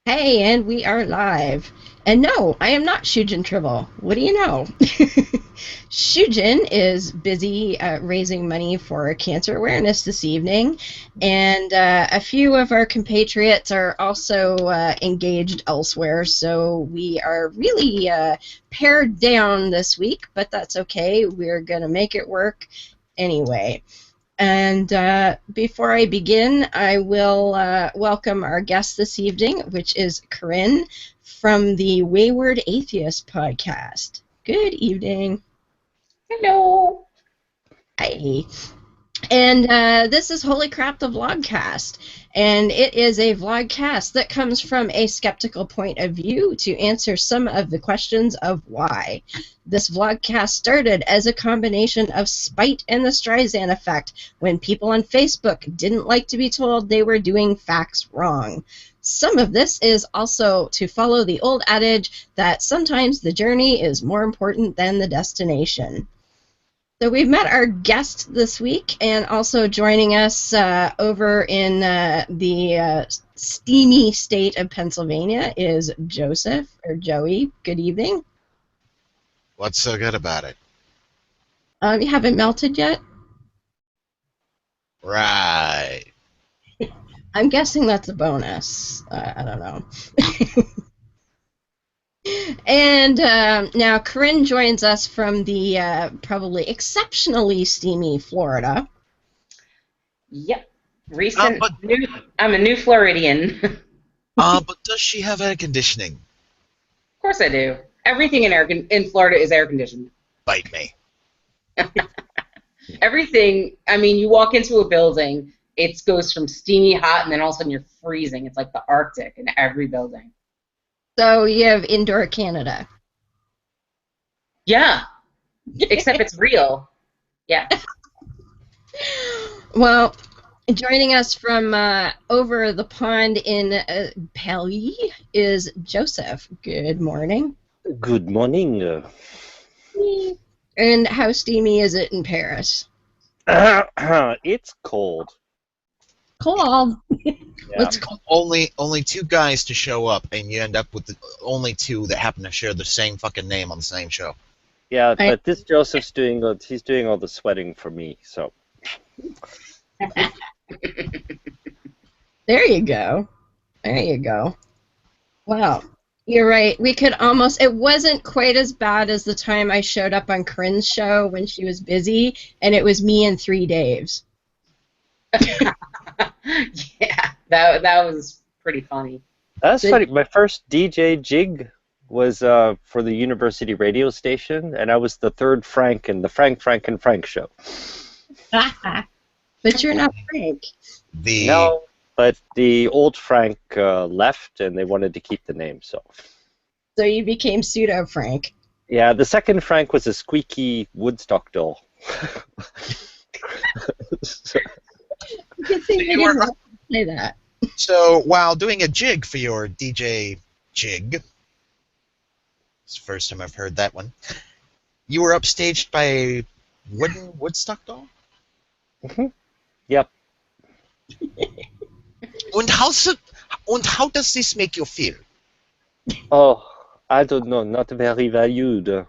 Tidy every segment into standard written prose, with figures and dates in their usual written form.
Hey, and we are live. And no, I am not Shujin Tribble. What do you know? Shujin is busy raising money for cancer awareness this evening, and a few of our compatriots are also engaged elsewhere, so we are really pared down this week, but that's okay. We're going to make it work anyway. And before I begin, I will welcome our guest this evening, which is Corinne from the Wayward Atheist podcast. Good evening. Hello. Hi. And this is Holy Crap the Vlogcast, and it is a vlogcast that comes from a skeptical point of view to answer some of the questions of why. This vlogcast started as a combination of spite and the Streisand effect when people on Facebook didn't like to be told they were doing facts wrong. Some of this is also to follow the old adage that sometimes the journey is more important than the destination. So we've met our guest this week, and also joining us over in the steamy state of Pennsylvania is Joseph, or Joey. Good evening. What's so good about it? You haven't melted yet? Right. I'm guessing that's a bonus. I don't know. And now Corinne joins us from the probably exceptionally steamy Florida. Yep. But I'm a new Floridian. Of but does she have air conditioning? course I do. Everything in Florida is air conditioned. Bite me. Everything. I mean, you walk into a building, it goes from steamy hot, and then all of a sudden you're freezing. It's like the Arctic in every building. So you have indoor Canada. Yeah. Except it's real. Yeah. Well, joining us from over the pond in Paris is Joseph. Good morning. Good morning. And how steamy is it in Paris? It's cold. Cold. Yeah. What's cold? Only two guys to show up, and you end up with the only two that happen to share the same fucking name on the same show. Yeah, but this Joseph's he's doing all the sweating for me, so. There you go. There you go. Wow. You're right. We could almost, it wasn't quite as bad as the time I showed up on Corinne's show when she was busy, and it was me and three Daves. Yeah. That was pretty funny. That's funny. My first DJ jig was for the university radio station, and I was the third Frank in the Frank and Frank show. But you're not Frank. No, but the old Frank left, and they wanted to keep the name, so. So you became pseudo Frank. Yeah, the second Frank was a squeaky Woodstock doll. Good thing they didn't let me say that. So while doing a jig for your DJ jig, it's the first time I've heard that one, you were upstaged by a wooden Woodstock doll? Mm-hmm. Yep. And how does this make you feel? Oh, I don't know, not very valued.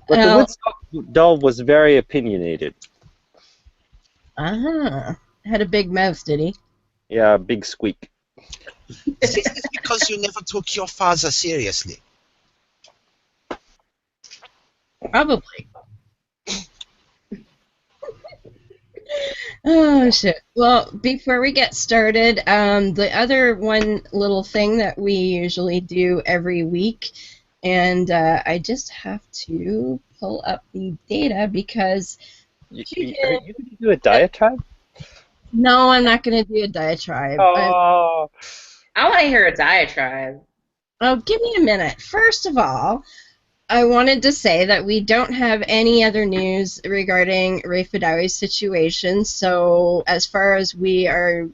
But the Woodstock doll was very opinionated. Had a big mouth, did he? Yeah, big squeak. Is this because you never took your father seriously? Probably. Oh, shit. Well, before we get started, the other one little thing that we usually do every week, and I just have to pull up the data because... Are you going to do a diatribe? No, I'm not going to do a diatribe. Oh. I want to hear a diatribe. Oh, give me a minute. First of all, I wanted to say that we don't have any other news regarding Raif Badawi's situation, so as far as we are,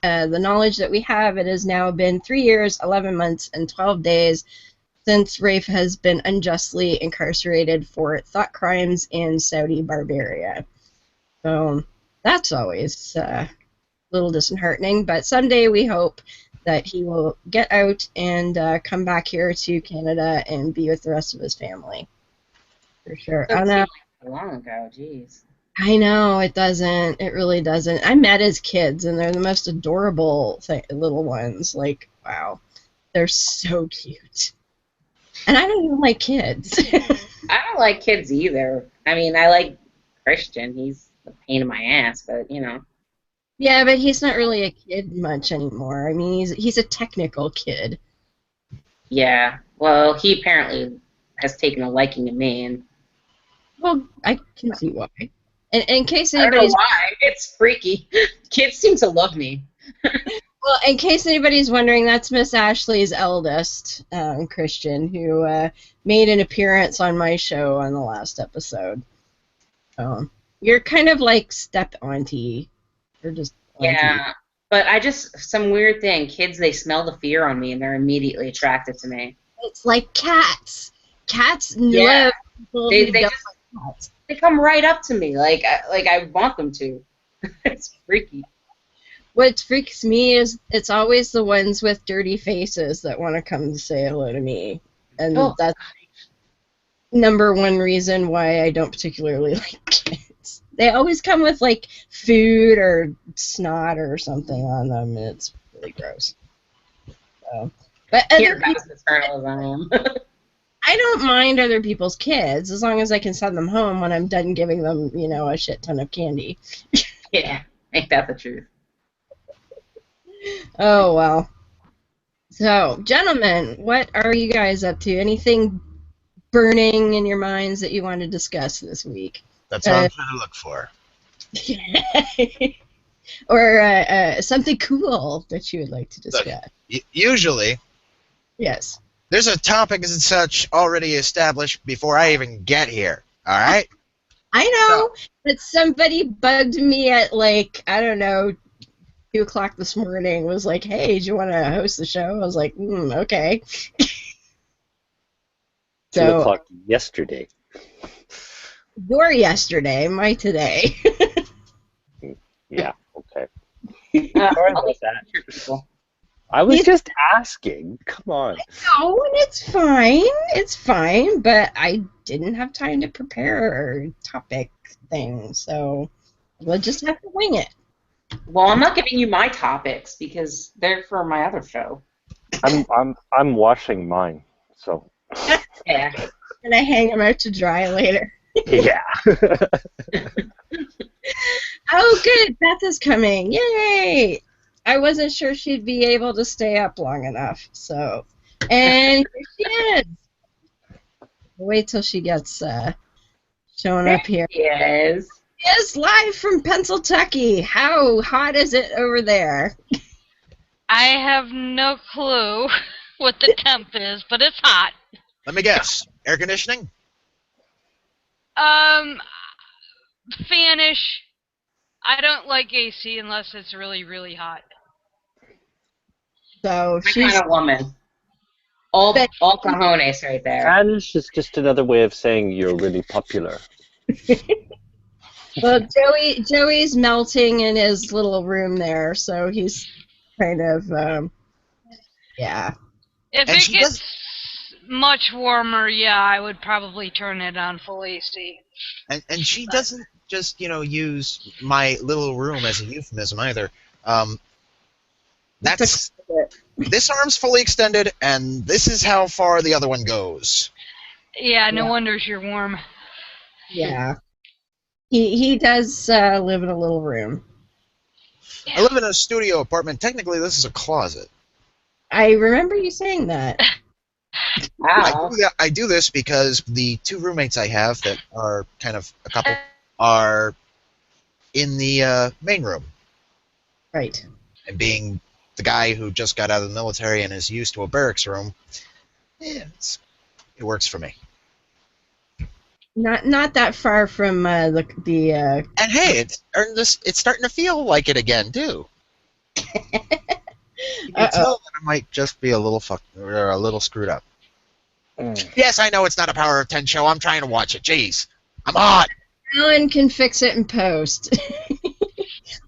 the knowledge that we have, it has now been 3 years, 11 months, and 12 days since Raif has been unjustly incarcerated for thought crimes in Saudi Barbaria. So that's always little disheartening. But someday we hope that he will get out and come back here to Canada and be with the rest of his family. For sure. Doesn't seem like so long ago. Jeez. I know, it doesn't. It really doesn't. I met his kids, and they're the most adorable little ones. Like, wow. They're so cute. And I don't even like kids. I don't like kids either. I mean, I like Christian. He's a pain in my ass, but, you know. Yeah, but he's not really a kid much anymore. I mean, he's a technical kid. Yeah. Well, he apparently has taken a liking to me, and Well, I can see why. And in case I don't know anybody's why. It's freaky. Kids seem to love me. well, in case anybody's wondering, that's Miss Ashley's eldest, Christian, who made an appearance on my show on the last episode. You're kind of like step auntie. You're just auntie. Yeah. But I just, some weird thing. Kids, they smell the fear on me, and they're immediately attracted to me. It's like cats. Cats Yeah. love people They who don't just- like cats. They come right up to me, like I want them to. It's freaky. What freaks me is it's always the ones with dirty faces that want to come to say hello to me. And that's number one reason why I don't particularly like kids. They always come with, like, food or snot or something on them, and it's really gross. So, but You're other about people, as maternal as I am. I don't mind other people's kids as long as I can send them home when I'm done giving them, you know, a shit ton of candy. Yeah, ain't that the truth? Oh, well. So, gentlemen, what are you guys up to? Anything burning in your minds that you want to discuss this week? That's all I'm trying to look for. Or something cool that you would like to discuss? Usually, Yes. there's a topic and such already established before I even get here. All right? I know that somebody bugged me at, like, I don't know, 2 o'clock this morning, was like, hey, do you want to host the show? I was like, okay. 2 o'clock yesterday. Your yesterday, my today. Yeah, okay. Sorry Sorry about that. I was just asking. Come on. No, and it's fine, but I didn't have time to prepare a topic thing, so we'll just have to wing it. Well, I'm not giving you my topics because they're for my other show. I'm washing mine, so Yeah. And I hang them out to dry later. yeah. Oh, good, Beth is coming. Yay! I wasn't sure she'd be able to stay up long enough, so. And here she is. Wait till she gets showing up here. Yes. Is live from Pennsylvania. How hot is it over there? I have no clue what the temp is, but it's hot. Let me guess. Air conditioning? Fanish. I don't like AC unless it's really, really hot. So My she's kind of woman. All cojones right there. Spanish is just another way of saying you're really popular. well. Joey's melting in his little room there, so he's kind of yeah. If And it she gets much warmer, yeah, I would probably turn it on full AC. And she doesn't just, use my little room as a euphemism either. That's this arm's fully extended, and this is how far the other one goes. Yeah, no wonders you're warm. Yeah. He does live in a little room. I live in a studio apartment. Technically, this is a closet. I remember you saying that. Wow. I do this because the 2 roommates I have that are kind of a couple are in the main room. Right. And being the guy who just got out of the military and is used to a barracks room, it works for me. Not that far from the And hey, it's starting to feel like it again too. You can tell that I might just be a little or a little screwed up. Yes, I know it's not a Power of 10 show. I'm trying to watch it. Jeez, I'm hot. Alan can fix it in post.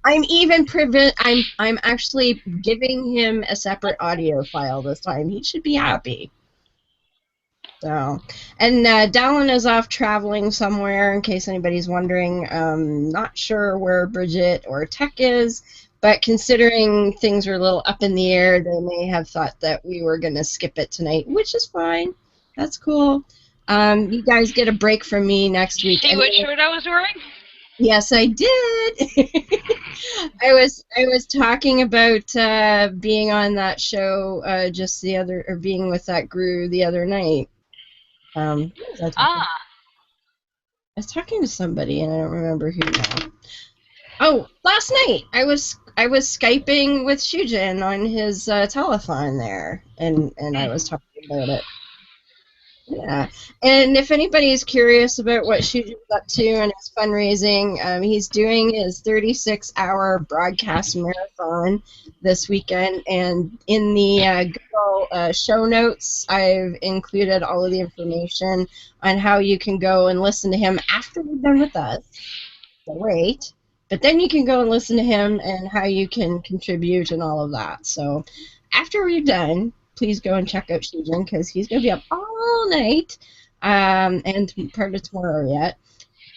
I'm actually giving him a separate audio file this time. He should be happy. So, and Dallin is off traveling somewhere, in case anybody's wondering. Not sure where Bridget or Tech is, but considering things are a little up in the air, they may have thought that we were going to skip it tonight, which is fine. That's cool. You guys get a break from me next week. See what shirt I was wearing? Yes, I did. I was talking about being on that show being with that Gru the other night. Who was I talking to? I was talking to somebody and I don't remember who now. Oh, last night I was Skyping with Shujin on his telethon there, and I was talking about it. Yeah, and if anybody's curious about what Shujin's up to and his fundraising, he's doing his 36-hour broadcast marathon this weekend, and in the Google show notes, I've included all of the information on how you can go and listen to him after we're done with us. So wait, but then you can go and listen to him and how you can contribute and all of that. So after we're done, please go and check out Shujin because he's going to be up all night and part of tomorrow yet.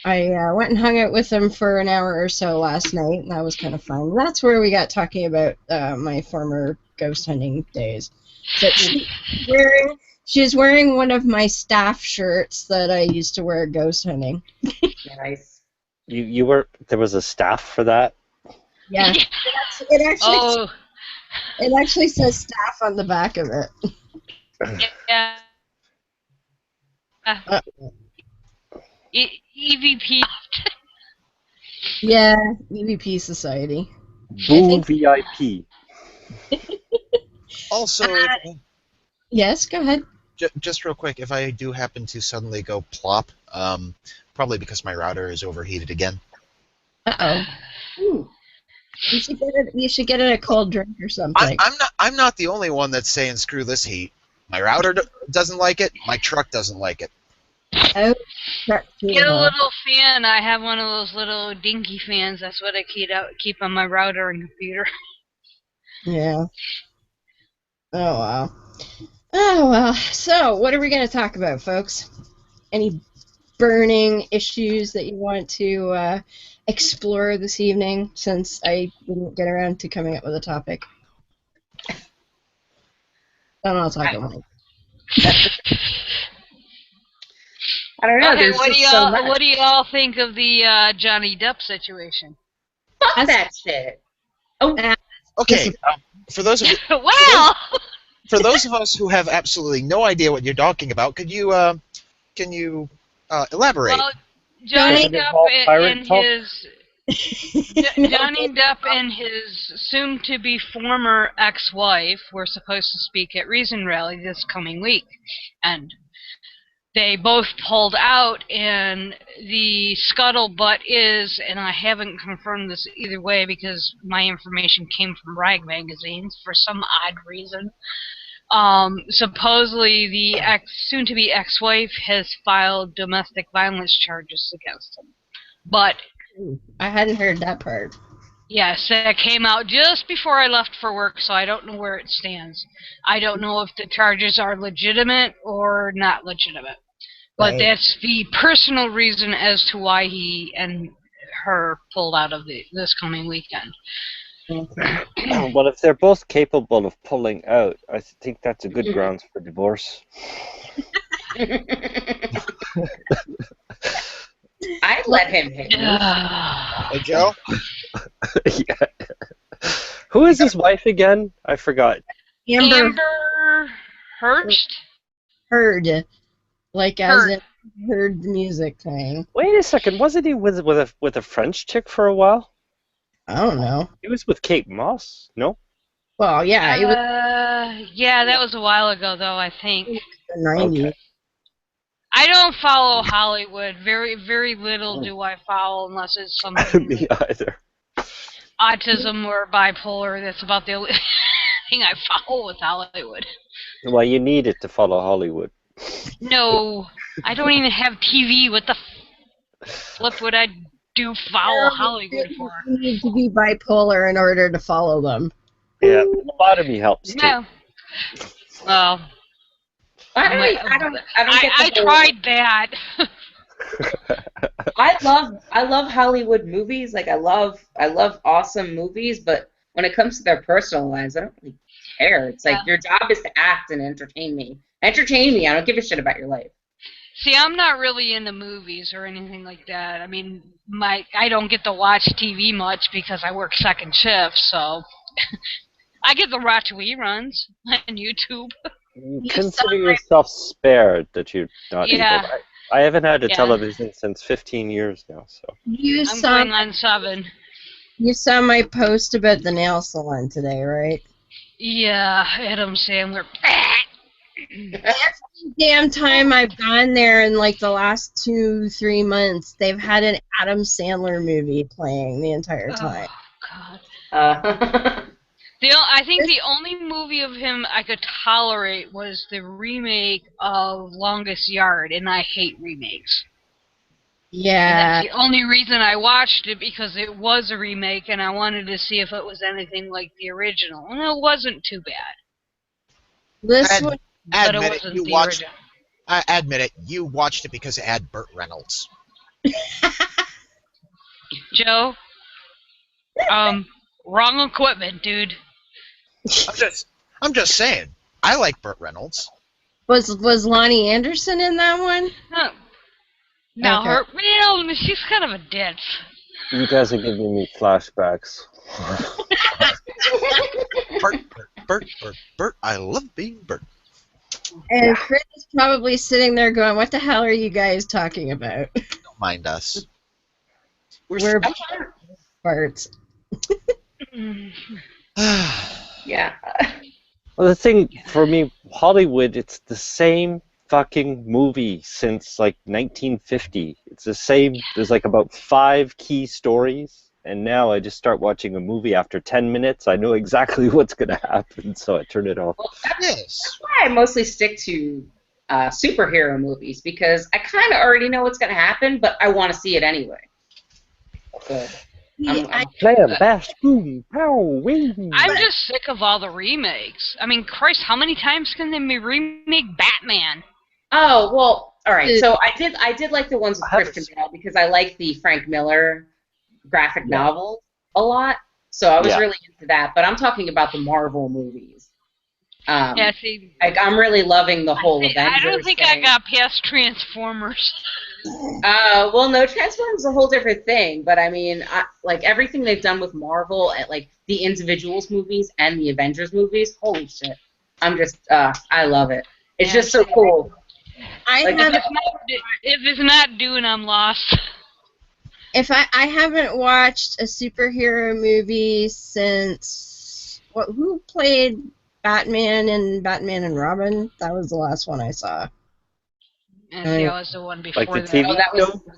I went and hung out with him for an hour or so last night, and that was kind of fun. That's where we got talking about my former ghost hunting days. So she's wearing one of my staff shirts that I used to wear ghost hunting. Nice. You were there was a staff for that? Yeah. It actually says staff on the back of it. Yeah. EVP. Yeah, EVP Society. Boo VIP. Also, Yes, go ahead. just real quick, if I do happen to suddenly go plop, probably because my router is overheated again. Uh-oh. You should get it a cold drink or something. I'm not the only one that's saying screw this heat. My router doesn't like it. My truck doesn't like it. Oh, Get a little fan. I have one of those little dinky fans. That's what I keep on my router and computer. Yeah. Oh, wow. Oh, well. So, what are we going to talk about, folks? Any burning issues that you want to explore this evening, since I didn't get around to coming up with a topic? Then I'll talk about it. I don't know. Okay, There's just so much. what do y'all think of the Johnny Depp situation? Fuck that shit. Oh, Okay, for those of you, Well, for those of us who have absolutely no idea what you're talking about, can you elaborate? well, Johnny Doesn't it Depp involve pirate and talk? Johnny Depp and his soon-to-be former ex-wife were supposed to speak at Reason Rally this coming week, and they both pulled out, and the scuttlebutt is, and I haven't confirmed this either way because my information came from rag magazines for some odd reason. Supposedly the soon-to-be ex-wife has filed domestic violence charges against him. But I hadn't heard that part. yes, that came out just before I left for work, so I don't know where it stands. I don't know if the charges are legitimate or not legitimate. But Right. that's the personal reason as to why he and her pulled out of this coming weekend. Okay. Well, if they're both capable of pulling out, I think that's a good grounds for divorce. I'd let him hit me. Hey, Joe? Yeah. Who is his wife again? I forgot. Amber Heard? Heard. Like as Heard. in heard the music playing. Wait a second, wasn't he with a French chick for a while? I don't know. He was with Kate Moss, no? Well, yeah, it was Yeah, that was a while ago, though, I think. the 90s. Okay. I don't follow Hollywood. Very, very little do I follow unless it's something Me either. autism or bipolar. That's about the only thing I follow with Hollywood. Well, you need it to follow Hollywood. No, I don't even have TV. What the flip would I do follow Hollywood for. You need to be bipolar in order to follow them. Yeah, lobotomy helps too. Yeah. Well, I don't get I the whole, tried that. I love Hollywood movies. Like I love awesome movies, but when it comes to their personal lives, I don't really care. It's like your job is to act and entertain me. Entertain me. I don't give a shit about your life. See, I'm not really into movies or anything like that. I mean, I don't get to watch TV much because I work second shift, so I get to watch reruns on YouTube. Consider yourself spared that you're not Yeah. able. I haven't had a Yeah. television since 15 years now, so. I'm going on 7. You saw my post about the nail salon today, right? Yeah, Adam Sandler. Every damn time I've gone there in like the last 2-3 months, they've had an Adam Sandler movie playing the entire time. Oh, God. I think the only movie of him I could tolerate was the remake of Longest Yard, and I hate remakes. Yeah. And that's the only reason I watched it, because it was a remake, and I wanted to see if it was anything like the original. And it wasn't too bad. This one, But it Admit wasn't you the watched. original. I admit it. You watched it because it had Burt Reynolds. Joe? Wrong equipment, dude. I'm just saying. I like Burt Reynolds. was Lonnie Anderson in that one? No, Okay. she's kind of a ditz. You guys are giving me flashbacks. Burt. I love being Burt. And Chris is probably sitting there going, "What the hell are you guys talking about?" Don't mind us. We're parts. Yeah. Well, the thing for me, Hollywood, it's the same fucking movie since like 1950. It's the same. There's like about 5 key stories, and now I just start watching a movie after 10 minutes. I know exactly what's gonna happen, so I turn it off. Well, that's why I mostly stick to superhero movies, because I kind of already know what's going to happen, but I want to see it anyway. So, Blam, bash, boom, pow, wing. I'm just sick of all the remakes. I mean, Christ, how many times can they remake Batman? Oh, well, all right. So I did like the ones with Christian Bale, because I like the Frank Miller graphic novel a lot. So I was really into that. But I'm talking about the Marvel movies. Yeah, see, like I'm really loving the whole Avengers I don't think thing. I got past Transformers. Well, no, Transformers is a whole different thing. But I mean, like everything they've done with Marvel, like the Individuals movies and the Avengers movies, holy shit! I'm just, I love it. It's just so cool. If it's not doing, I'm lost. If I haven't watched a superhero movie since who played Batman and Robin? That was the last one I saw. And that was the one before Like the that. TV Oh, was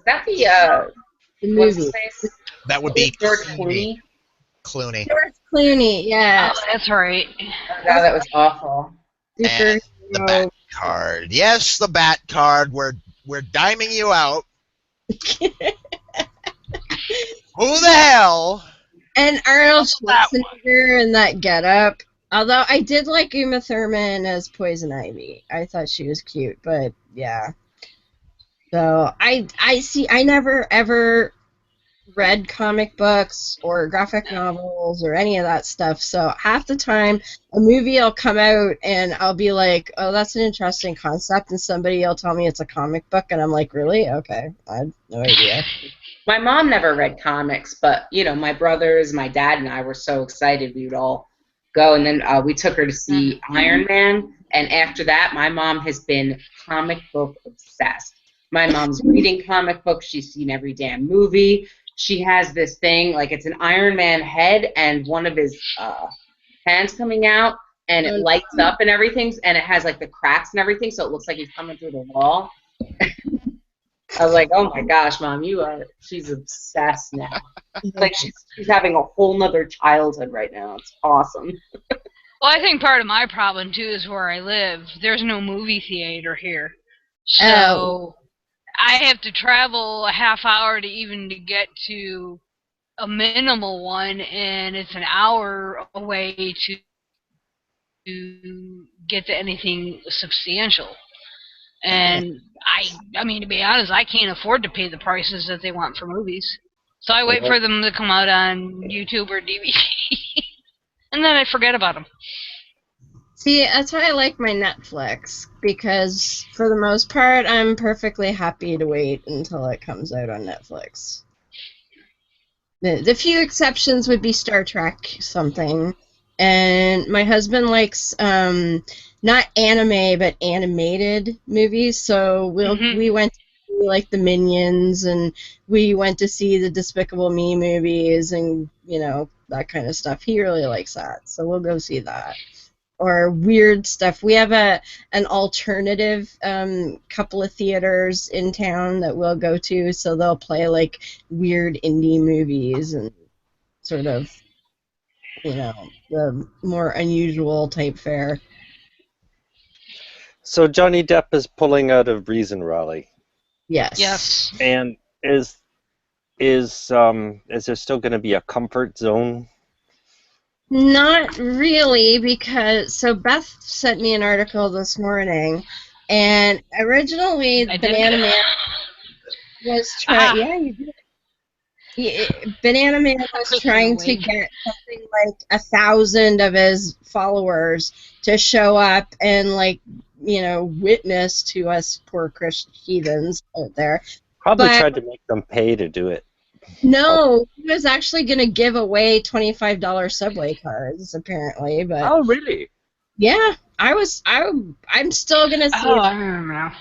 that The what's his movie. face? That would be George Clooney. Clooney. George Clooney, yeah. Oh, that's right. Oh, God, that was awful. And the Bat card. Yes, the Bat card. We're diming you out. Who the hell? And Arnold Schwarzenegger in that getup. Although I did like Uma Thurman as Poison Ivy. I thought she was cute, but yeah. So I never ever read comic books or graphic novels or any of that stuff. So half the time a movie will come out and I'll be like, "Oh, that's an interesting concept," and somebody will tell me it's a comic book, and I'm like, "Really? Okay, I had no idea." My mom never read comics, but you know, my brothers, my dad, and I were so excited we would all go, and then we took her to see Iron Man, and after that, my mom has been comic book obsessed. My mom's reading comic books. She's seen every damn movie. She has this thing, like it's an Iron Man head and one of his hands coming out, and it lights up and everything, and it has like the cracks and everything, so it looks like he's coming through the wall. I was like, oh my gosh, Mom, she's obsessed now. Like she's having a whole nother childhood right now. It's awesome. Well, I think part of my problem, too, is where I live. There's no movie theater here. So I have to travel a half hour to get to a minimal one, and it's an hour away to get to anything substantial. And I mean, to be honest, I can't afford to pay the prices that they want for movies. So I wait for them to come out on YouTube or DVD, and then I forget about them. See, that's why I like my Netflix, because for the most part, I'm perfectly happy to wait until it comes out on Netflix. The few exceptions would be Star Trek something, and my husband likes not anime but animated movies, so we went to see, like, the Minions, and we went to see the Despicable Me movies, and that kind of stuff. He really likes that, so we'll go see that. Or weird stuff. We have an alternative couple of theaters in town that we'll go to, so they'll play like weird indie movies and sort of, the more unusual type fare. So Johnny Depp is pulling out of Reason Rally. Yes. Yes. And is there still going to be a comfort zone? Not really, because Beth sent me an article this morning, and originally Banana Man was trying. Yeah, you did. Banana Man was trying to get something like 1,000 of his followers to show up and witness to us poor Christian heathens out there. Probably tried to make them pay to do it. No, he was actually going to give away $25 subway cards, apparently. But oh, really? Yeah, I'm still going to see. Oh, I remember now.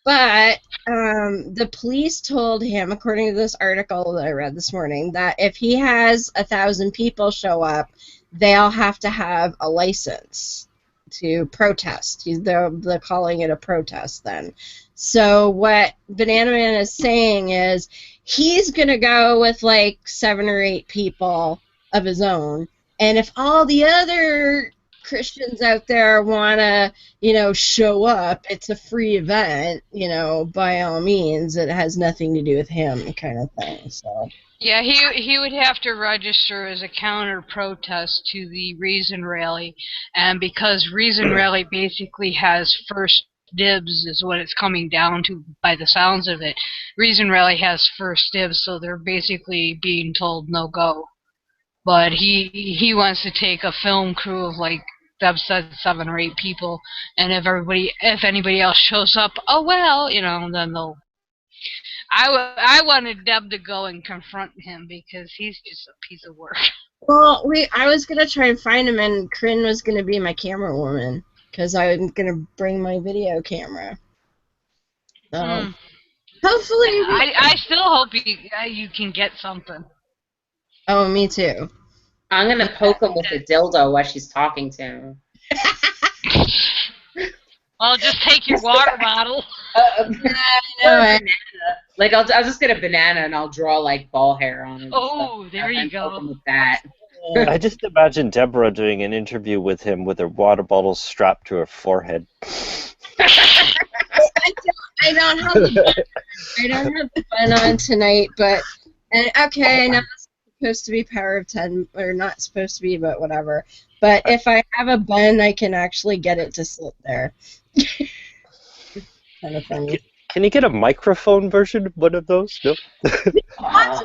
But the police told him, according to this article that I read this morning, that if he has 1,000 people show up, they'll have to have a license to protest. They're calling it a protest then. So what Banana Man is saying is he's going to go with like 7 or 8 people of his own. And if all the other Christians out there want to, show up, it's a free event, by all means. It has nothing to do with him kind of thing. So. Yeah, he would have to register as a counter-protest to the Reason Rally, and because Reason Rally basically has first dibs is what it's coming down to by the sounds of it. Reason Rally has first dibs, so they're basically being told no go. But he wants to take a film crew of like Deb said 7 or 8 people, and if anybody else shows up, oh well, then they'll. I wanted Deb to go and confront him because he's just a piece of work. Well, I was gonna try and find him, and Corinne was gonna be my camera woman because I was gonna bring my video camera. So hopefully, I still hope you can get something. Oh, me too. I'm gonna poke him with a dildo while she's talking to him. Well, just take your water bottle. Like I'll just get a banana and I'll draw like ball hair on it. Oh, there you go. With that. I just imagine Deborah doing an interview with him with her water bottle strapped to her forehead. I don't have the bun on tonight, but okay, I know it's supposed to be power of 10, or not supposed to be, but whatever. But if I have a bun, I can actually get it to sit there. Kind of funny. Can you get a microphone version of one of those? No. I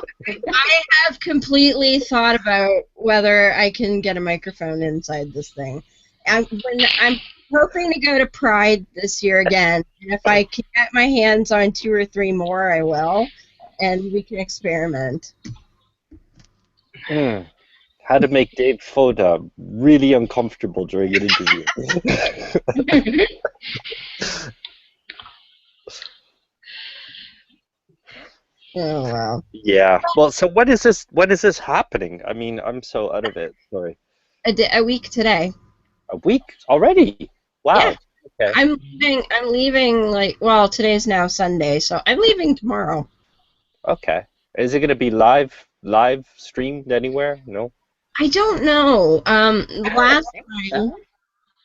have completely thought about whether I can get a microphone inside this thing. I'm hoping to go to Pride this year again, and if I can get my hands on 2 or 3 more, I will, and we can experiment. How to make Dave Foda really uncomfortable during an interview. Oh wow. Yeah. Well, so when is this happening? I mean, I'm so out of it. Sorry. A week today. A week already? Wow. Yeah. Okay. I'm leaving today's now Sunday, so I'm leaving tomorrow. Okay. Is it going to be live streamed anywhere? No. I don't know.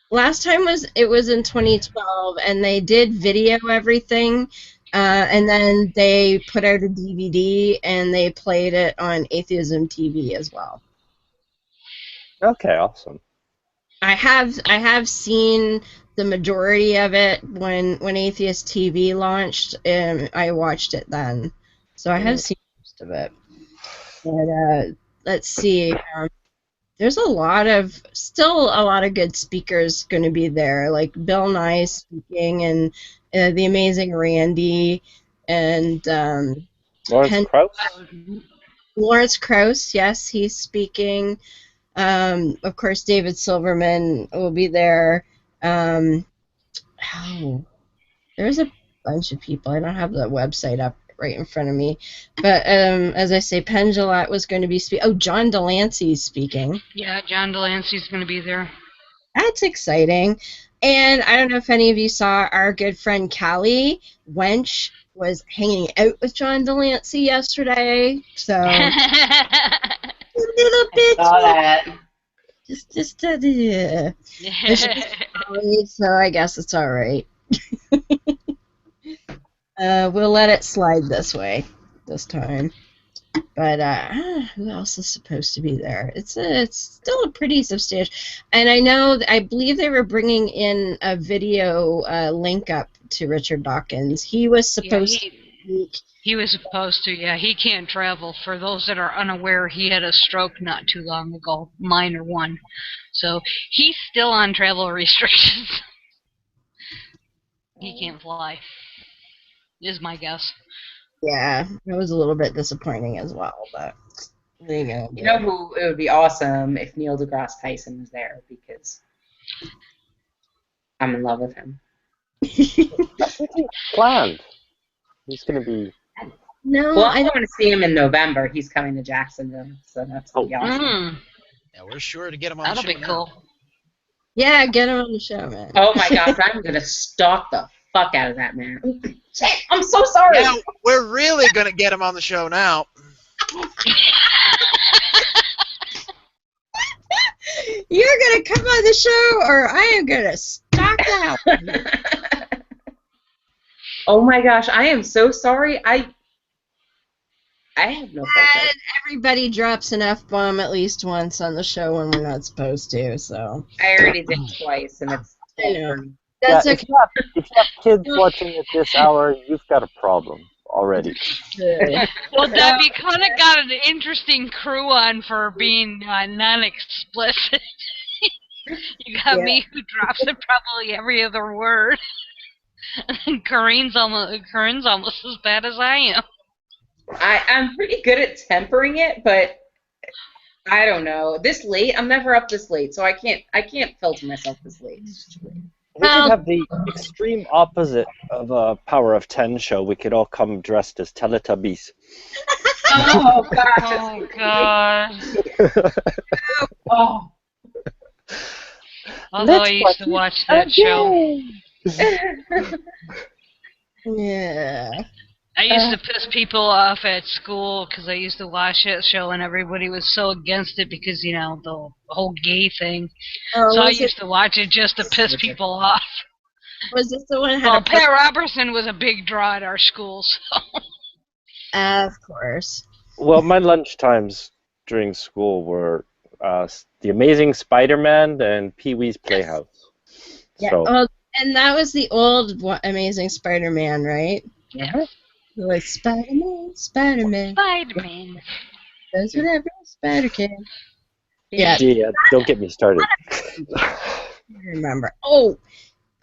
Last time was in 2012, and they did video everything. And then they put out a DVD and they played it on Atheism TV as well. Okay, awesome. I have seen the majority of it when Atheist TV launched, and I watched it then. So I have seen most of it. But let's see. There's still a lot of good speakers going to be there, like Bill Nye speaking, and the amazing Randy, and Lawrence Krauss? Lawrence Krauss, yes, he's speaking. Of course, David Silverman will be there. There's a bunch of people. I don't have the website up right in front of me. But as I say, Penn Jillette was going to be speaking. Oh, John Delancey's speaking. Yeah, John Delancey's going to be there. That's exciting. And I don't know if any of you saw our good friend Callie Wench was hanging out with John Delancey yesterday. So a little bit. Saw that. Just so I guess it's all right. We'll let it slide this time. But who else is supposed to be there? It's still a pretty substantial. And I believe they were bringing in a video link up to Richard Dawkins. He was supposed to. He was supposed to, yeah. He can't travel. For those that are unaware, he had a stroke not too long ago, minor one. So he's still on travel restrictions. He can't fly, is my guess. Yeah, it was a little bit disappointing as well, but there you go. You know who it would be awesome if Neil deGrasse Tyson was there, because I'm in love with him. Planned. He's going to be... No, Well, I I'm don't. going to see him in November. He's coming to Jacksonville, so that's going to be awesome. Yeah, we're sure to get him on That'll the show be cool. Yeah, get him on the show, man. Oh my gosh, I'm going to stalk the fuck out of that man. I'm so sorry. Yeah, we're really going to get him on the show now. You're going to come on the show, or I am going to stalk the hell out of you. Oh my gosh, I am so sorry. I have no filter. And everybody drops an F-bomb at least once on the show when we're not supposed to, so. I already did twice, and it's I know. That's if okay. you have kids watching at this hour, you've got a problem already. Well, Debbie kind of got an interesting crew on for being non-explicit. You got me, who drops it probably every other word. And Corinne's almost as bad as I am. I'm pretty good at tempering it, but I don't know. This late, I'm never up this late, so I can't filter myself this late. It's too late. We could have the extreme opposite of a Power of 10 show. We could all come dressed as Teletubbies. Oh gosh. Oh, God. Oh. Although I used to watch that show. Yeah. I used to piss people off at school because I used to watch that show and everybody was so against it because, you know, the whole gay thing. Oh, So I used to watch it just to piss people off. Was this the one that Well, had Pat Robertson was a big draw at our school, so. Of course. Well, my lunch times during school were The Amazing Spider-Man and Pee-wee's Playhouse. Yeah. So, Oh, and that was the old Amazing Spider-Man, right? Yeah. Like Spider-Man, Spider-Man. Spider-Man. Does whatever a spider can. Yeah. yeah, don't get me started. I remember. Oh,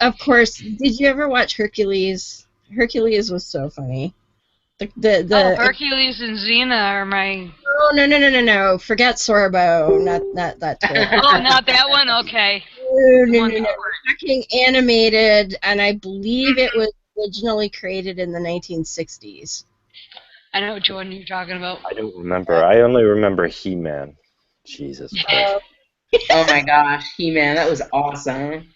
of course. Did you ever watch Hercules? Hercules was so funny. The Hercules and Xena are my... Oh, no. Forget Sorbo. Not that toy. Oh, not that one? Okay. No. Fucking animated, and I believe it was originally created in the 1960s. I know which one you're talking about. I don't remember. I only remember He-Man. Jesus Christ. Oh my gosh, He-Man, that was awesome.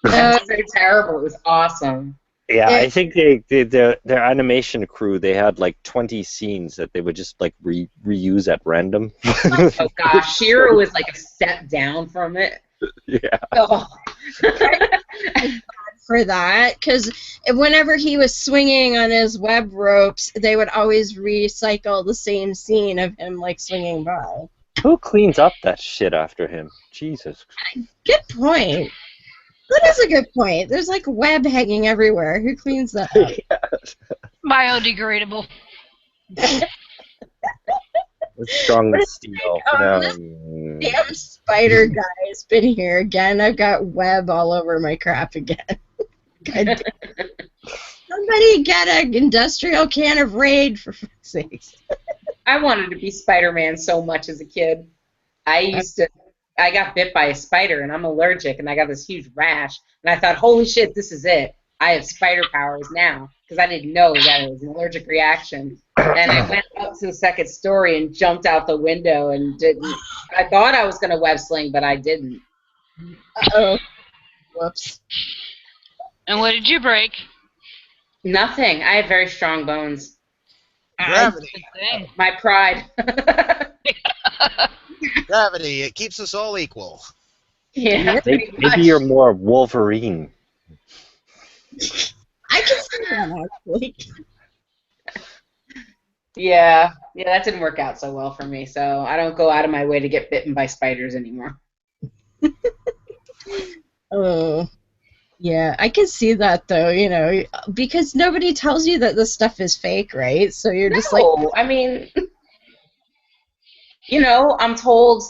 That was so terrible. It was awesome. Yeah, I think their animation crew, they had like 20 scenes that they would just like reuse at random. Oh gosh, Shira was like a step down from it. Yeah. Oh. for that, because whenever he was swinging on his web ropes, they would always recycle the same scene of him like swinging by. Who cleans up that shit after him? Jesus. Good point. That is a good point. There's like web hanging everywhere. Who cleans that up? Biodegradable. It's strong as steel. This damn spider guy's been here again. I've got web all over my crap again. God damn. Somebody get an industrial can of Raid, for fuck's sakes. I wanted to be Spider-Man so much as a kid. I got bit by a spider, and I'm allergic, and I got this huge rash, and I thought, holy shit, this is it. I have spider powers now, because I didn't know that it was an allergic reaction. And I went up to the second story and jumped out the window and didn't. I thought I was going to web sling, but I didn't. Uh-oh. Whoops. And what did you break? Nothing. I have very strong bones. Gravity. My pride. Gravity. It keeps us all equal. Yeah. Maybe you're more Wolverine. I can see that, actually. Yeah, that didn't work out so well for me, so I don't go out of my way to get bitten by spiders anymore. Oh, yeah, I can see that, though, you know, because nobody tells you that this stuff is fake, right? So you're just like... No, I mean, you know, I'm told,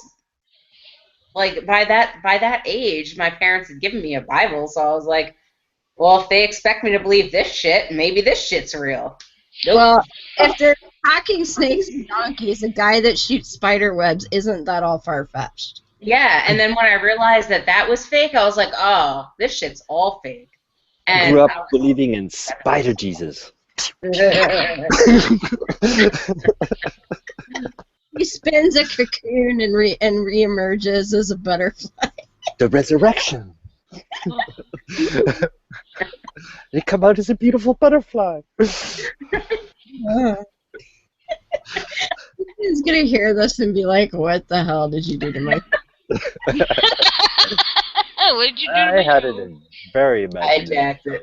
like, by that age, my parents had given me a Bible, so I was like, well, if they expect me to believe this shit, maybe this shit's real. Nope. Well, if they're attacking snakes and donkeys, a guy that shoots spider webs isn't that all far-fetched. Yeah, and then when I realized that was fake, I was like, oh, this shit's all fake. I grew up believing in Spider Jesus. He spins a cocoon and reemerges as a butterfly. The resurrection. They come out as a beautiful butterfly. He's gonna hear this and be like, "What the hell did you do to my?" What did you do? I had it in very imaginative. I hijacked it.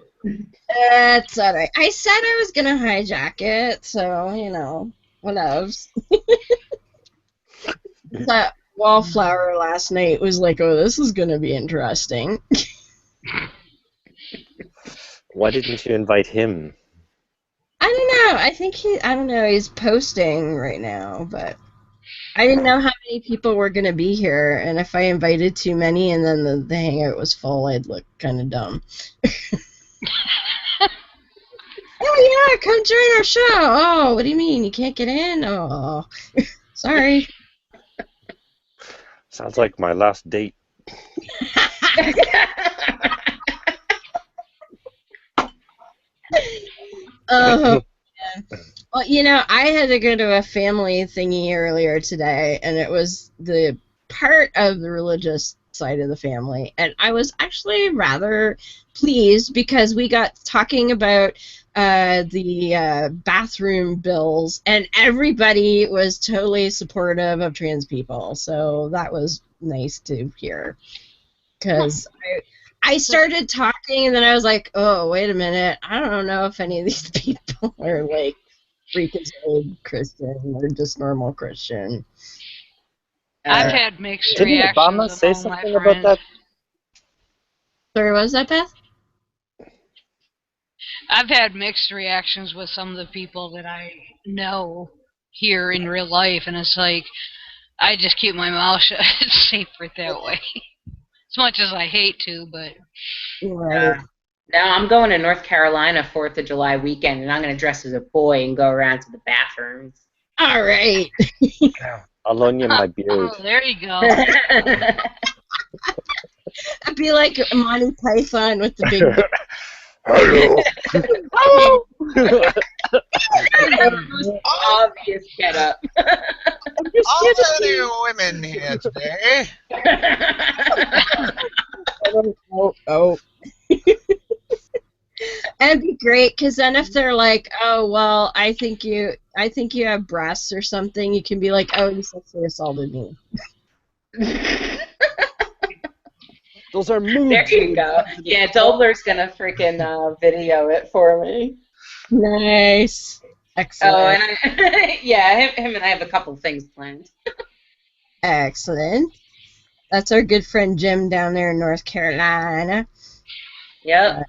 That's alright. I said I was gonna hijack it, so you know, whatevs. That wallflower last night was like, "Oh, this is gonna be interesting." Why didn't you invite him? I don't know. I think he's posting right now, but I didn't know how many people were going to be here, and if I invited too many and then the hangout was full, I'd look kind of dumb. Oh, yeah, come join our show. Oh, what do you mean? You can't get in? Oh, sorry. Sounds like my last date. Oh, yeah. Well, you know, I had to go to a family thingy earlier today, and it was the part of the religious side of the family, and I was actually rather pleased because we got talking about the bathroom bills, and everybody was totally supportive of trans people, so that was nice to hear, because I started talking, and then I was like, oh, wait a minute, I don't know if any of these people are, like, freakazoid Christian or just normal Christian. I've had mixed Didn't reactions Obama say among my something about friends. that? Sorry, what was that, Beth? I've had mixed reactions with some of the people that I know here in real life, and it's like, I just keep my mouth shut. It's safer that way. As much as I hate to, but... Right. Now I'm going to North Carolina 4th of July weekend, and I'm going to dress as a boy and go around to the bathrooms. All right. I'll loan you my beard. Oh, there you go. I'd be like Monty Python with the big... Hello. Obvious get up. All the new women here today. Oh. That'd be great, because then if they're like, oh, well, I think you have breasts or something, you can be like, oh, you sexually assaulted me. Those are mood There you go. Yeah, Dobler's gonna freaking video it for me. Nice. Excellent. Oh, and him and I have a couple things planned. Excellent. That's our good friend Jim down there in North Carolina. Yep.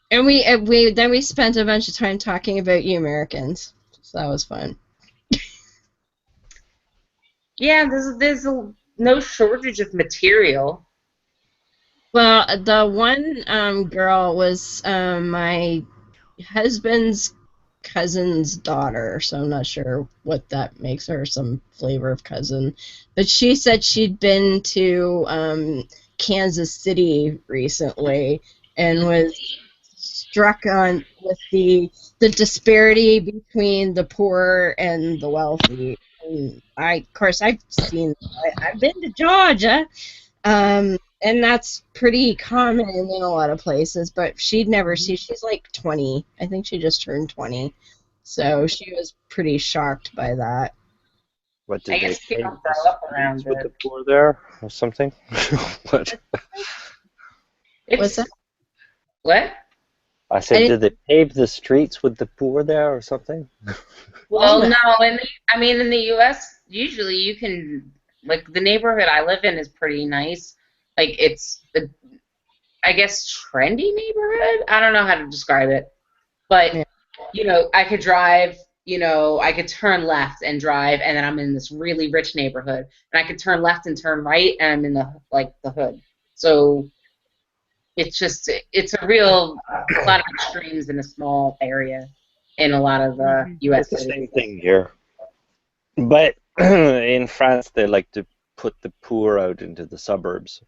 And we spent a bunch of time talking about you Americans, so that was fun. Yeah, there's no shortage of material. Well, the one girl was my husband's cousin's daughter, so I'm not sure what that makes her, some flavor of cousin. But she said she'd been to Kansas City recently and was struck on with the disparity between the poor and the wealthy. And of course, I've been to Georgia. And that's pretty common in a lot of places, but she'd never see. She's like 20. I think she just turned 20. So she was pretty shocked by that. What did I they guess pay people grow up around with it. the poor there or something? What? What's that? What? I said, did they pave the streets with the poor there or something? Well, no. In the U.S., usually you can, like, the neighborhood I live in is pretty nice. Like, it's, I guess, trendy neighborhood? I don't know how to describe it. But, I could drive, I could turn left and drive, and then I'm in this really rich neighborhood. And I could turn left and turn right, and I'm in the hood. So it's a lot of extremes in a small area in a lot of U.S. It's the same thing here. But in France, they like to put the poor out into the suburbs.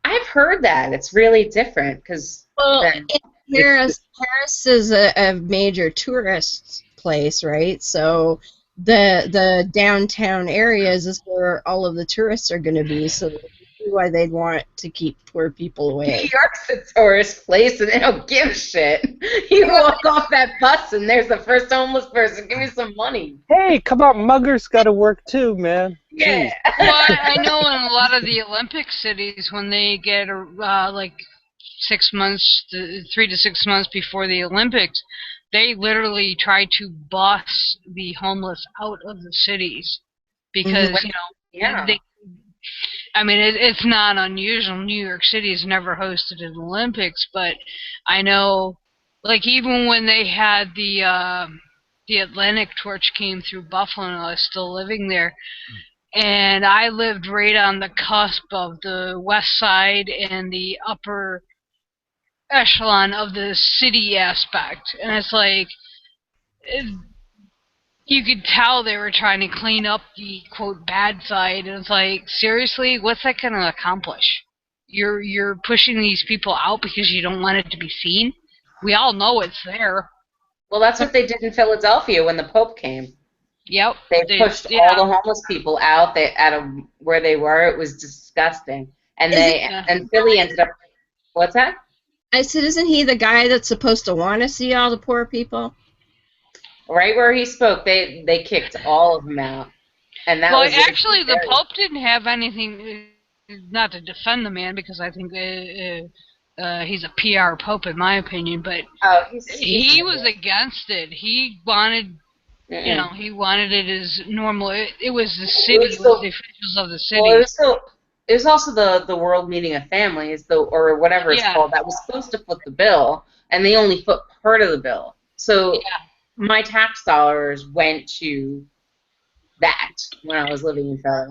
I've heard that. It's really different because Paris is a major tourist place, right? So the downtown areas is where all of the tourists are going to be. So that's why they'd want to keep poor people away. New York's a tourist place, and they don't give a shit. You walk off that bus, and there's the first homeless person. Give me some money. Hey, come on, muggers got to work too, man. Yeah. Well, I know in a lot of the Olympic cities, when they get like 3 to 6 months before the Olympics, they literally try to bus the homeless out of the cities because it's not unusual. New York City has never hosted an Olympics, but I know, like, even when they had the Atlantic torch came through Buffalo, and I was still living there, and I lived right on the cusp of the west side and the upper echelon of the city aspect, and it's like you could tell they were trying to clean up the quote bad side, and it's like, seriously, what's that going to accomplish? You're pushing these people out because you don't want it to be seen. We all know it's there. Well, that's what they did in Philadelphia when the Pope came. Yep. They pushed all the homeless people out where they were. It was disgusting. And Philly ended up. What's that? I said, isn't he the guy that's supposed to want to see all the poor people? Right where he spoke, they kicked all of them out. And that was actually, the Pope didn't have anything, not to defend the man, because I think he's a PR Pope in my opinion, but he was against it. He wanted, he wanted it as normal. It was the city, it was the officials of the city. Well, it was also the World Meeting of Families, or whatever it's called, that was supposed to foot the bill, and they only foot part of the bill. So my tax dollars went to that when I was living in Philly.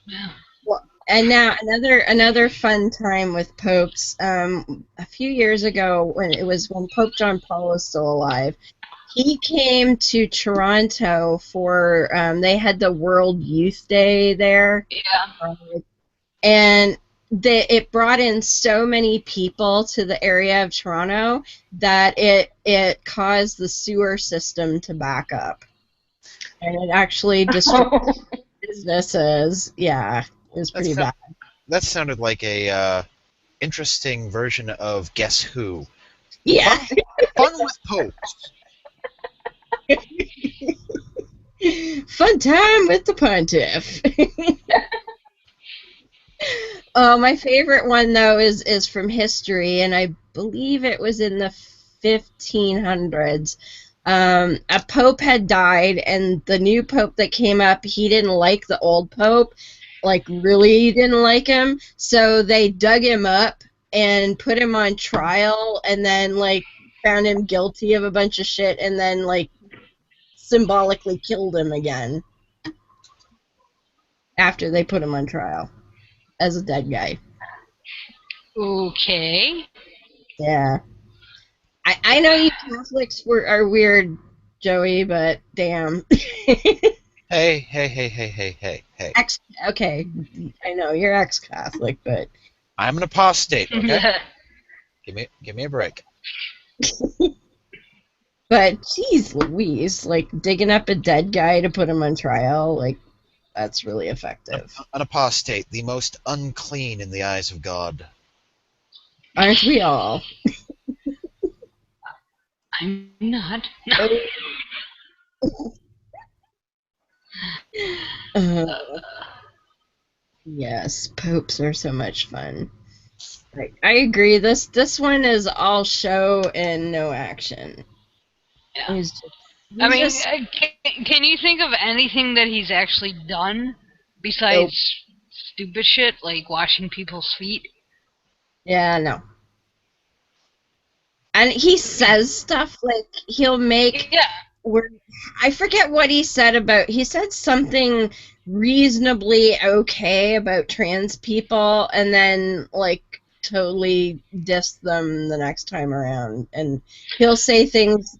Yeah. Well, and now another fun time with popes. A few years ago, when Pope John Paul was still alive, he came to Toronto for they had the World Youth Day there. Yeah. And it brought in so many people to the area of Toronto that it caused the sewer system to back up. And it actually destroyed businesses. Yeah, it was pretty bad. That sounded like a interesting version of Guess Who. Yeah. Fun with popes. Fun time with the pontiff. Oh, my favorite one though is from history, and I believe it was in the 1500s. A pope had died, and the new pope that came up, he didn't like the old pope, like really didn't like him. So they dug him up and put him on trial, and then like found him guilty of a bunch of shit, and then like symbolically killed him again after they put him on trial as a dead guy. Okay. Yeah. I know you Catholics are weird, Joey, but damn. Hey. Okay, I know you're ex-Catholic, but I'm an apostate, okay? Give me a break. but geez Louise, like digging up a dead guy to put him on trial, like that's really effective. An apostate, the most unclean in the eyes of God. Aren't we all? I'm not. No. Yes, popes are so much fun. Right. I agree. This one is all show and no action. Yeah. He's I mean, just, can you think of anything that he's actually done besides stupid shit like washing people's feet? yeah, no. And he says stuff like he'll make. Yeah. I forget what he said about. He said something reasonably okay about trans people, and then like totally diss them the next time around. And he'll say things,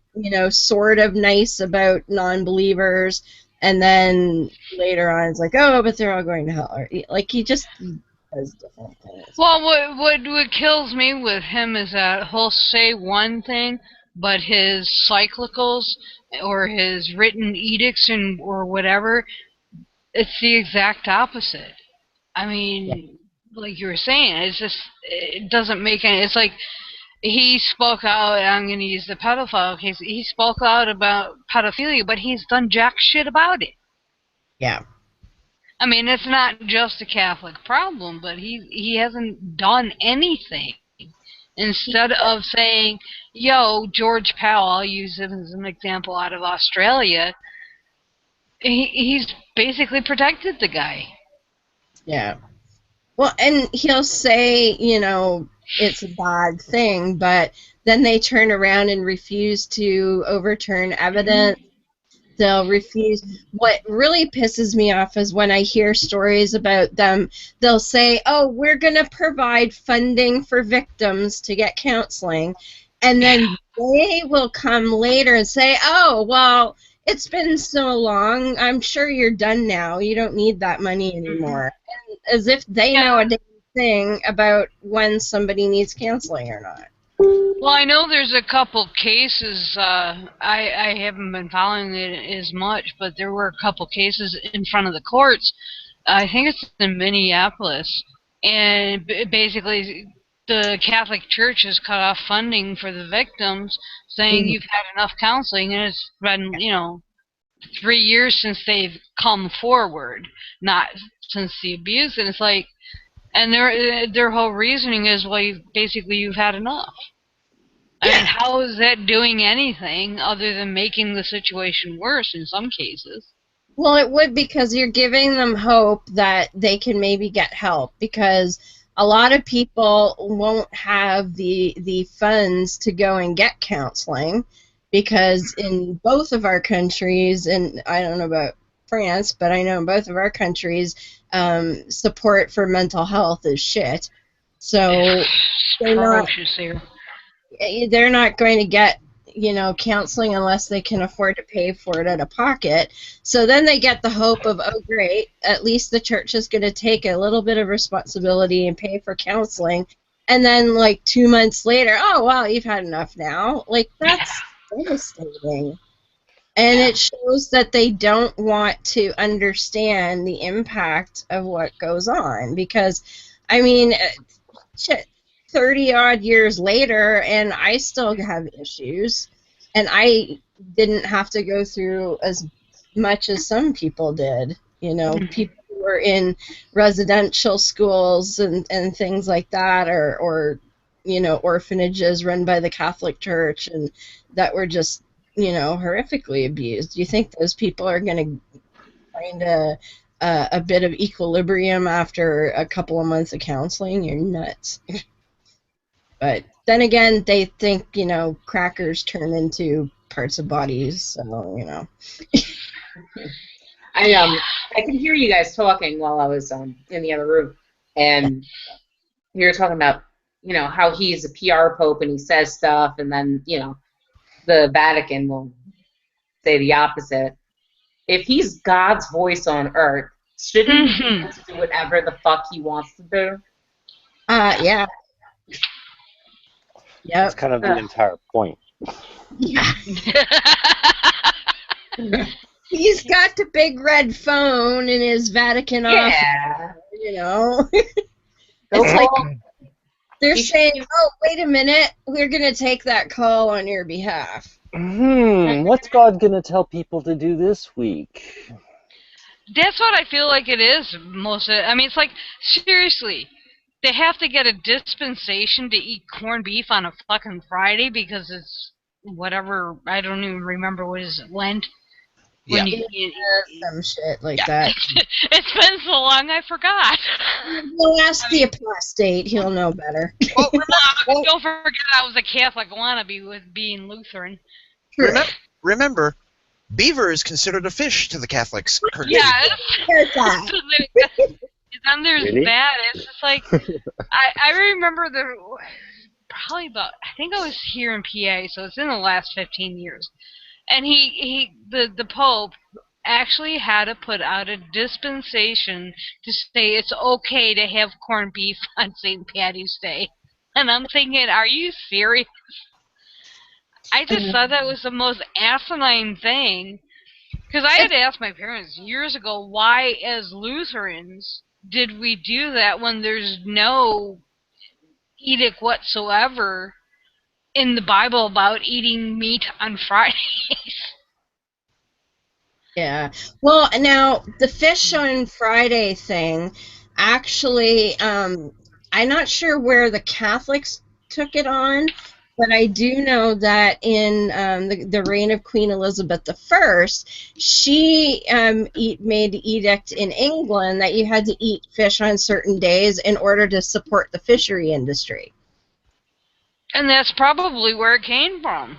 sort of nice about non-believers, and then later on it's like, oh, but they're all going to hell. Or, like he just does different things. Well, what kills me with him is that he'll say one thing, but his cyclicals or his written edicts or whatever, it's the exact opposite. I mean, like you were saying, it doesn't make any. It's like he spoke out. I'm going to use the pedophile case. He spoke out about pedophilia, but he's done jack shit about it. Yeah. I mean, it's not just a Catholic problem, but he hasn't done anything. Instead of saying, yo, George Powell, I'll use him as an example out of Australia, he's basically protected the guy. Yeah. Well, and he'll say, it's a bad thing, but then they turn around and refuse to overturn evidence. They'll refuse. What really pisses me off is when I hear stories about them, they'll say, oh, we're going to provide funding for victims to get counseling. And then they will come later and say, oh, well, it's been so long. I'm sure you're done now. You don't need that money anymore. And as if they know a damn thing about when somebody needs counseling or not. Well, I know there's a couple cases, I haven't been following it as much, but there were a couple cases in front of the courts. I think it's in Minneapolis, and basically the Catholic Church has cut off funding for the victims, saying you've had enough counseling, and it's been, 3 years since they've come forward, not since the abuse, and it's like, and their whole reasoning is, well, you've had enough. I mean, how is that doing anything other than making the situation worse in some cases? Well, it would, because you're giving them hope that they can maybe get help, because a lot of people won't have the funds to go and get counseling, because in both of our countries, and I don't know about France, but I know in both of our countries, support for mental health is shit. So they're not going to get, counseling unless they can afford to pay for it out of pocket. So then they get the hope of, oh, great, at least the church is going to take a little bit of responsibility and pay for counseling. And then, like, 2 months later, oh, well, you've had enough now. Like, that's devastating. And it shows that they don't want to understand the impact of what goes on. Because, I mean, 30-odd years later, and I still have issues. And I didn't have to go through as much as some people did. People who were in residential schools and things like that, or orphanages run by the Catholic Church and that were just horrifically abused. Do you think those people are going to find a bit of equilibrium after a couple of months of counseling? You're nuts. But then again, they think, crackers turn into parts of bodies, so, I could hear you guys talking while I was in the other room, and you were talking about, how he's a PR pope and he says stuff, and then, the Vatican will say the opposite. If he's God's voice on earth, shouldn't he be able to do whatever the fuck he wants to do? Yeah. Yep. That's kind of the entire point. Yeah. He's got the big red phone in his Vatican office. It's like they're saying, "Oh, wait a minute, we're going to take that call on your behalf." What's God gonna tell people to do this week? That's what I feel like it is most of it. I mean, it's like, seriously, they have to get a dispensation to eat corned beef on a fucking Friday because it's whatever, I don't even remember what is it, Lent? Yeah. Some shit like that. It's been so long I forgot. We'll ask the apostate, he'll know better. Well, Don't forget I was a Catholic wannabe with being Lutheran. remember, beaver is considered a fish to the Catholics. Yes. Then there's Really? that. It's just like, I remember probably about, I think I was here in PA, so it's in the last 15 years. And the Pope actually had to put out a dispensation to say it's okay to have corned beef on St. Patty's Day. And I'm thinking, are you serious? I just thought that was the most asinine thing. Because I had asked my parents years ago, why as Lutherans did we do that when there's no edict whatsoever in the Bible about eating meat on Fridays? Yeah. Well, now, the fish on Friday thing, actually, I'm not sure where the Catholics took it on, but I do know that in the reign of Queen Elizabeth I, she made the edict in England that you had to eat fish on certain days in order to support the fishery industry. And that's probably where it came from.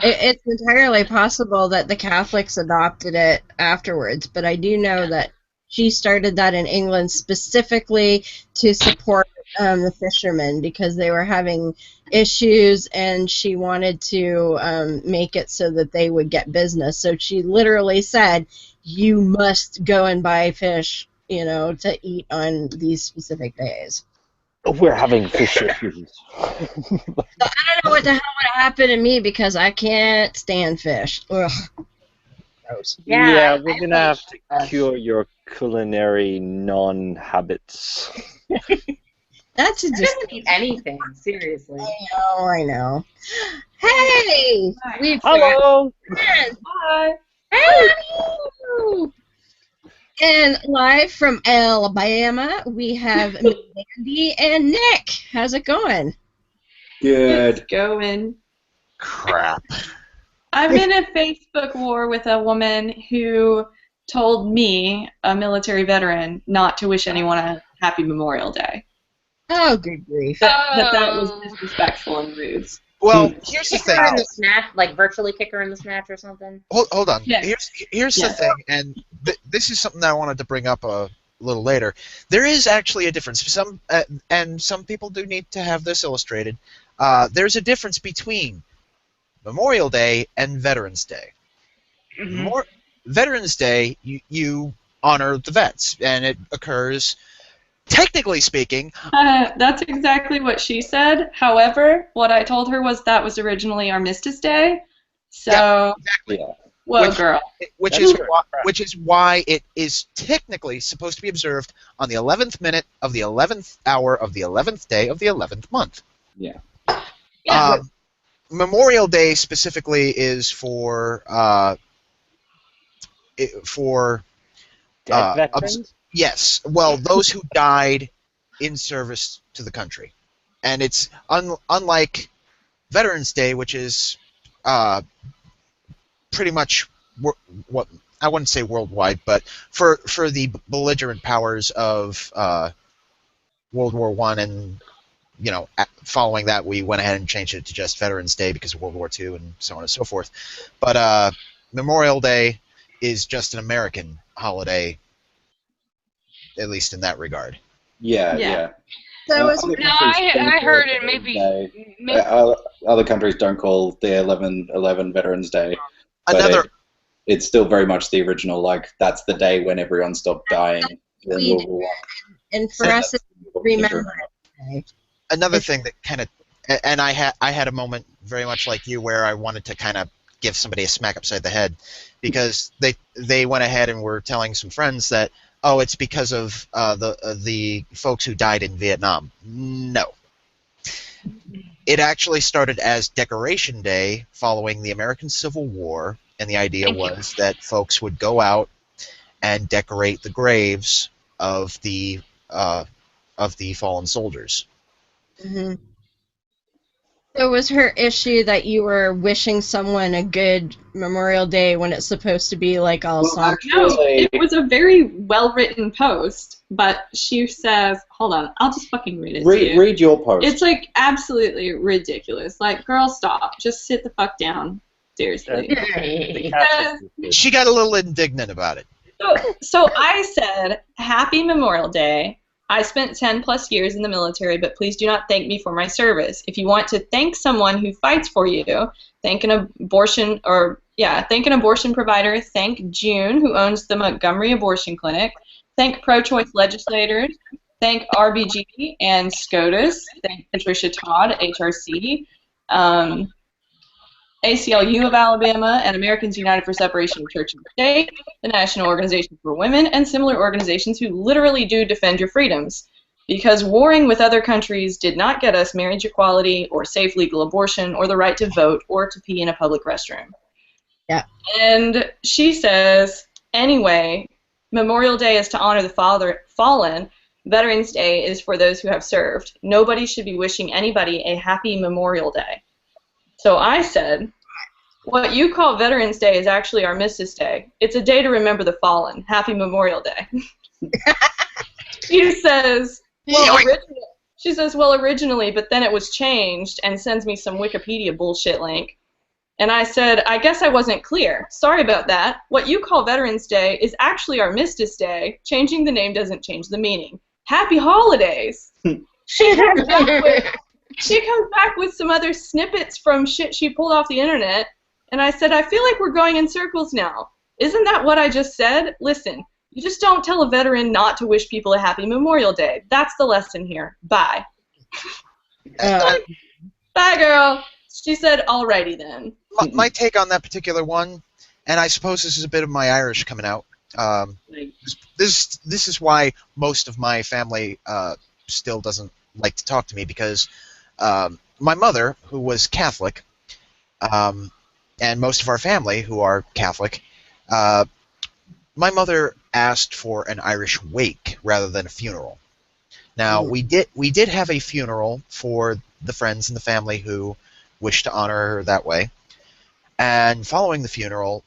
It's entirely possible that the Catholics adopted it afterwards, but I do know that she started that in England specifically to support the fishermen because they were having issues, and she wanted to make it so that they would get business. So she literally said, "You must go and buy fish, to eat on these specific days." We're having fish issues. I don't know what the hell would happen to me because I can't stand fish. Ugh. Gross. Yeah, we're gonna have to cure your culinary non-habits. That's a I doesn't eat anything, seriously. I know. Hey! We've Hello! Hi. Hey! And live from Alabama, we have Mandy and Nick. How's it going? Good. Going. Crap. I'm in a Facebook war with a woman who told me, a military veteran, not to wish anyone a happy Memorial Day. Oh, good grief. That was disrespectful and rude. Well, here's the Kick thing. her in the snatch, like virtually kick her in the snatch or something. Hold on. Yeah. Here's the thing, and this is something that I wanted to bring up a little later. There is actually a difference. And some people do need to have this illustrated. There's a difference between Memorial Day and Veterans Day. Mm-hmm. Veterans Day, you honor the vets, and it occurs, technically speaking. That's exactly what she said. However, what I told her was that was originally Armistice Day. So, yeah, exactly. Whoa, girl. Which is why it is technically supposed to be observed on the 11th minute of the 11th hour of the 11th day of the 11th month. Yeah. Memorial Day specifically is for Dead veterans? Yes. Well, those who died in service to the country, and it's unlike Veterans Day, which is pretty much what I wouldn't say worldwide, but for the belligerent powers of World War I, and following that, we went ahead and changed it to just Veterans Day because of World War II and so on and so forth. But Memorial Day is just an American holiday, at least in that regard. Yeah. So it's, No, I heard it maybe. Other countries don't call the 11/11 Veterans Day. But Another it's still very much the original. Like that's the day when everyone stopped dying in World War I. and for us, it's remember it. another thing that kind of, and I had a moment very much like you where I wanted to kind of give somebody a smack upside the head, because they went ahead and were telling some friends that, oh, it's because of the folks who died in Vietnam. No. It actually started as Decoration Day following the American Civil War, and the idea was that folks would go out and decorate the graves of the fallen soldiers. Mm-hmm. So was her issue that you were wishing someone a good Memorial Day when it's supposed to be like all somber? No, it was a very well-written post, but she says, hold on, I'll just fucking read it to you. Read your post. It's like absolutely ridiculous. Like, girl, stop. Just sit the fuck down. Seriously. She got a little indignant about it. So I said, Happy Memorial Day. I spent 10 plus years in the military, but please do not thank me for my service. If you want to thank someone who fights for you, thank an abortion provider, thank June, who owns the Montgomery Abortion Clinic, thank pro-choice legislators, thank RBG and SCOTUS, thank Patricia Todd, HRC, ACLU of Alabama, and Americans United for Separation of Church and State, the National Organization for Women, and similar organizations who literally do defend your freedoms. Because warring with other countries did not get us marriage equality or safe legal abortion or the right to vote or to pee in a public restroom. Yeah. And she says, anyway, Memorial Day is to honor the fallen. Veterans Day is for those who have served. Nobody should be wishing anybody a happy Memorial Day. So I said, what you call Veterans Day is actually Armistice Day. It's a day to remember the fallen. Happy Memorial Day. She says, well, originally, but then it was changed, and sends me some Wikipedia bullshit link. And I said, I guess I wasn't clear. Sorry about that. What you call Veterans Day is actually Armistice Day. Changing the name doesn't change the meaning. Happy holidays. She comes back with some other snippets from shit she pulled off the internet, and I said, I feel like we're going in circles now. Isn't that what I just said? Listen, you just don't tell a veteran not to wish people a happy Memorial Day. That's the lesson here. Bye. Bye, girl. She said, alrighty then. My take on that particular one, and I suppose this is a bit of my Irish coming out. This is why most of my family still doesn't like to talk to me, because my mother, who was Catholic, and most of our family who are Catholic, my mother asked for an Irish wake rather than a funeral. Now, we did have a funeral for the friends and the family who wished to honor her that way. And following the funeral,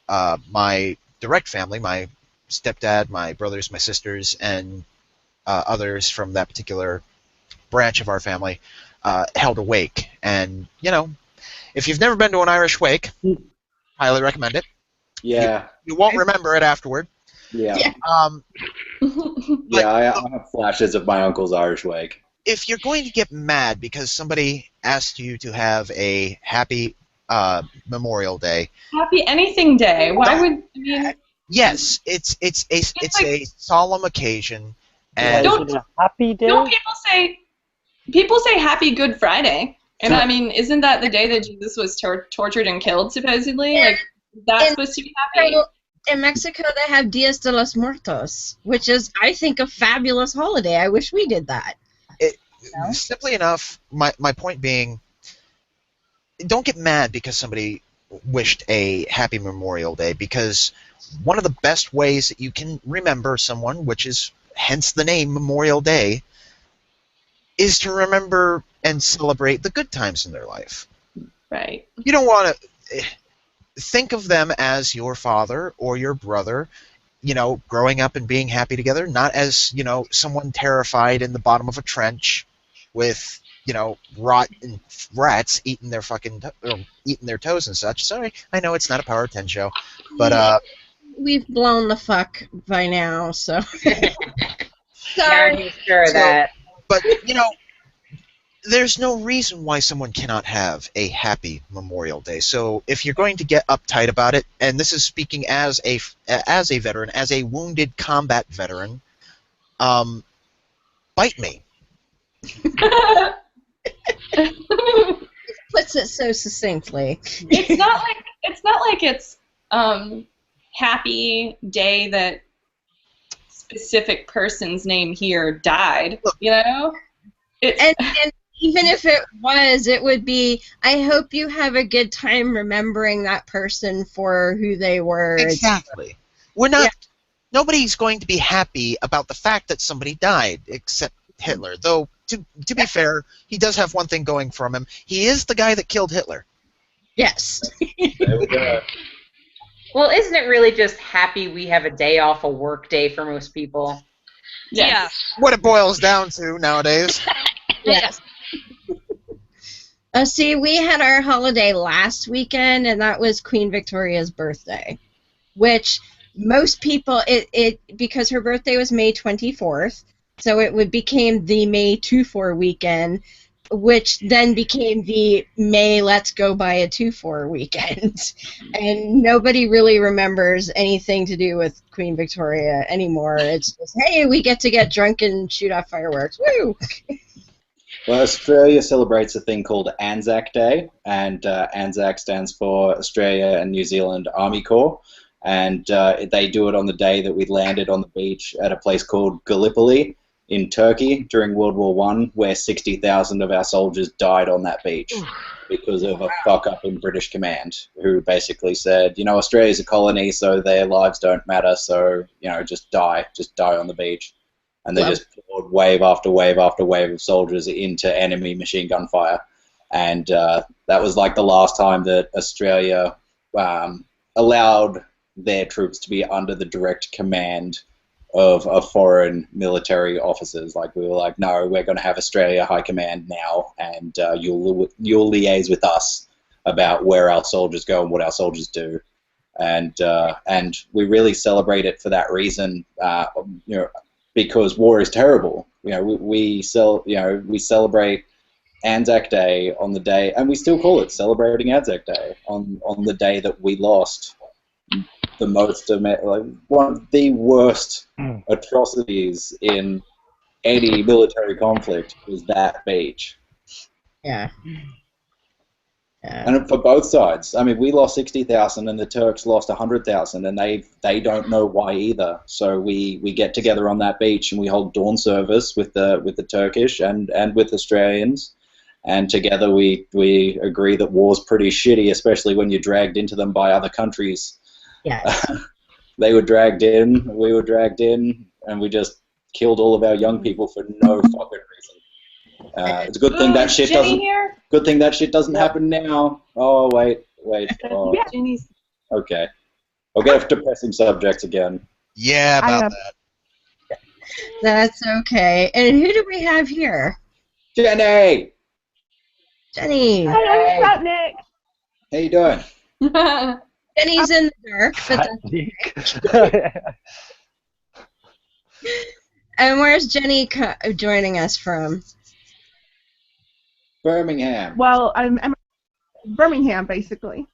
my direct family, my stepdad, my brothers, my sisters, and others from that particular branch of our family held a wake. And, if you've never been to an Irish wake, highly recommend it. Yeah. You won't remember it afterward. Yeah. But, I have flashes of my uncle's Irish wake. If you're going to get mad because somebody asked you to have a happy Memorial Day, Happy anything day. Why would yes, it's a solemn occasion, and Don't- a happy day? Don't people say Happy Good Friday? And I mean, isn't that the day that Jesus was tortured and killed, supposedly? Yeah. Like, that's supposed to be happy? In Mexico, they have Dias de los Muertos, which is, I think, a fabulous holiday. I wish we did that. Simply enough, my point being, don't get mad because somebody wished a happy Memorial Day, because one of the best ways that you can remember someone, which is hence the name Memorial Day, is to remember and celebrate the good times in their life. Right. You don't want to think of them as your father or your brother, growing up and being happy together, not as, someone terrified in the bottom of a trench with, rotten rats eating their eating their toes and such. Sorry, I know it's not a Power 10 show, but we've blown the fuck by now, so Yeah, sorry. I'm sure of that. But there's no reason why someone cannot have a happy Memorial Day. So if you're going to get uptight about it, and this is speaking as a veteran, as a wounded combat veteran, bite me. Puts it so succinctly. It's not like it's happy day that specific person's name here died. It's, and even if it was, it would be, I hope you have a good time remembering that person for who they were. Exactly. We're not. Nobody's going to be happy about the fact that somebody died, except Hitler. Though, to be fair, he does have one thing going for him. He is the guy that killed Hitler. Yes. There we go. Well, isn't it really just happy we have a day off, a work day for most people? Yes. What it boils down to nowadays. Yes. See, we had our holiday last weekend, and that was Queen Victoria's birthday, which most people, because her birthday was May 24th, so it became the May 24 weekend, which then became the May Let's Go Buy a 2-4 weekend. And nobody really remembers anything to do with Queen Victoria anymore. It's just, hey, we get to get drunk and shoot off fireworks. Woo! Well, Australia celebrates a thing called Anzac Day, and Anzac stands for Australia and New Zealand Army Corps, and they do it on the day that we landed on the beach at a place called Gallipoli in Turkey during World War I, where 60,000 of our soldiers died on that beach because of a fuck-up in British command, who basically said, Australia's a colony, so their lives don't matter, so, just die on the beach. And they just poured wave after wave after wave of soldiers into enemy machine gun fire. And that was like the last time that Australia allowed their troops to be under the direct command of foreign military officers. Like, we were like, no, we're going to have Australia High Command now, and you'll liaise with us about where our soldiers go and what our soldiers do. And we really celebrate it for that reason, because war is terrible. We celebrate Anzac Day on the day, and we still call it celebrating Anzac Day on the day that we lost the most, one of the worst atrocities in any military conflict was that beach. Yeah. And for both sides, I mean, we lost 60,000 and the Turks lost 100,000, and they don't know why either. So we get together on that beach and we hold dawn service with the Turkish and with Australians, and together we agree that war's pretty shitty, especially when you're dragged into them by other countries. Yeah. They were dragged in, we were dragged in, and we just killed all of our young people for no fucking reason. It's a good thing that shit doesn't. Here? Good thing that shit doesn't happen now. Oh wait. Oh. Yeah, Jenny's. Okay. I'll get off depressing subjects again. Yeah, about that. That's okay. And who do we have here? Jenny! Jenny. Hello, what's up, Nick? How you doing? Jenny's in the dark, but that's And where's Jenny joining us from? Birmingham. Well, I'm Birmingham, basically.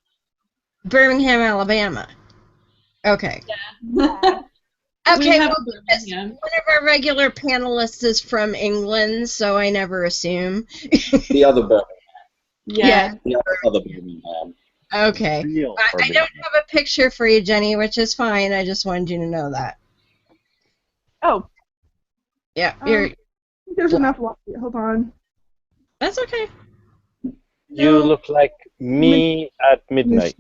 Birmingham, Alabama. Okay. Yeah. Okay, have well, a because Birmingham. one of our regular panelists is from England, so I never assume. The other Birmingham. Yeah. The other Birmingham. Okay. Real I don't have a picture for you, Jenny, which is fine. I just wanted you to know that. Oh, Yeah, you're. there's enough light. Hold on. That's okay. You look like Me at midnight.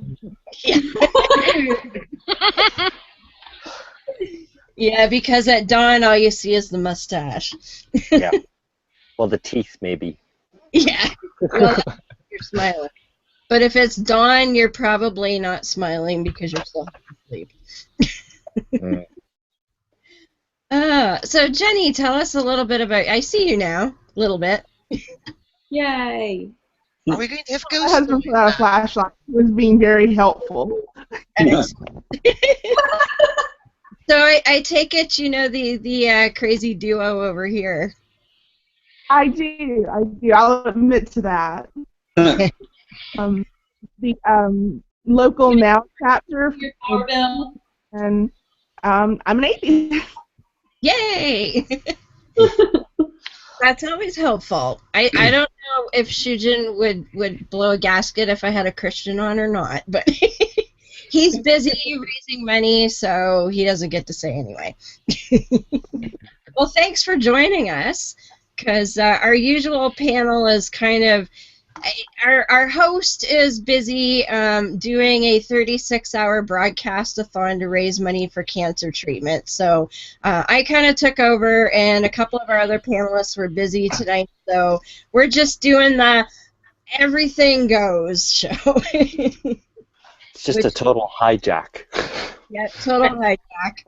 Yeah, because at dawn all you see is the mustache. Yeah. Well, the teeth maybe. Yeah. Well, you're smiling. But if it's dawn, you're probably not smiling because you're still asleep. Mm. So Jenny, tell us a little bit about. I see you now, a little bit. Yay. Are we going to have My ghost husband stories put out a now? flashlight. He was being very helpful. So I take it you know the crazy duo over here. I do. I'll admit to that. The local now chapter, Your power bill. and I'm an atheist. Yay! That's always helpful. I don't know if Shujin would blow a gasket if I had a Christian on or not, but he's busy raising money, so he doesn't get to say anyway. Well, thanks for joining us, because our usual panel is kind of our host is busy doing a 36-hour broadcast-a-thon to raise money for cancer treatment. So I kind of took over, and a couple of our other panelists were busy tonight. So we're just doing the everything goes show. It's just a total hijack. Yeah, total hijack.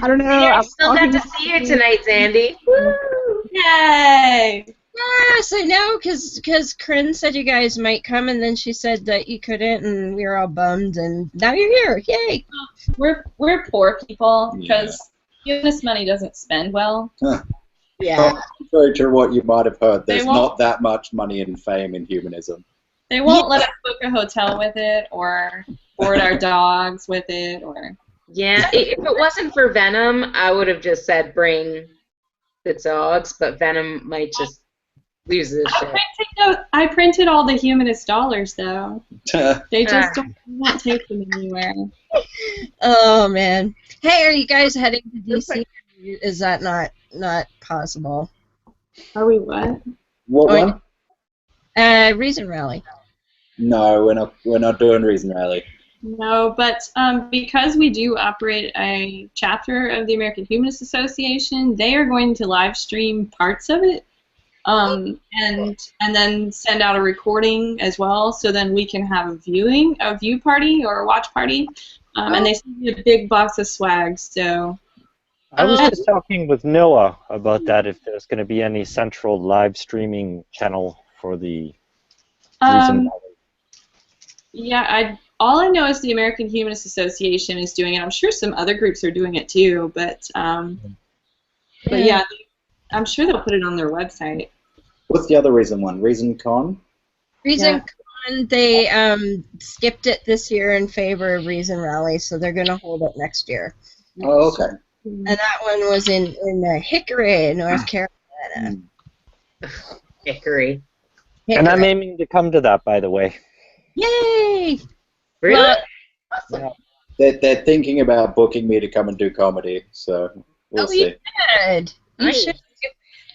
I don't know. Yeah, I I was still got talking to see you tonight, Zandy. Yay. Yes, I know, because Corinne said you guys might come, and then she said that you couldn't, and we were all bummed, and now you're here. Yay! We're poor people because humanist money doesn't spend well. Yeah. Contrary to what you might have heard, there's They won't- not that much money and fame in humanism. They won't let us book a hotel with it or board our dogs with it or. Yeah, if it wasn't for Venom, I would have just said bring the dogs, but Venom might just lose this shit. I printed all the humanist dollars though. They just won't take them anywhere. Oh man. Hey, are you guys heading to DC? Is that not possible? Are we what? What one? Reason Rally. No, we're not doing Reason Rally. No, but because we do operate a chapter of the American Humanist Association, they are going to live stream parts of it, and then send out a recording as well. So then we can have a view party or a watch party, and they send you a big box of swag. So I was just talking with Noah about that, if there's going to be any central live streaming channel for the Reason Rally. Yeah, all I know is the American Humanist Association is doing it. I'm sure some other groups are doing it too, but yeah, I'm sure they'll put it on their website. What's the other Reason one? Reason Con? Reason Con, they skipped it this year in favor of Reason Rally, so they're going to hold it next year. Oh, okay. And that one was in Hickory, North Carolina. Hickory. And I'm aiming to come to that, by the way. Yay! Really? Well, They're thinking about booking me to come and do comedy, so we'll see. You should. You should.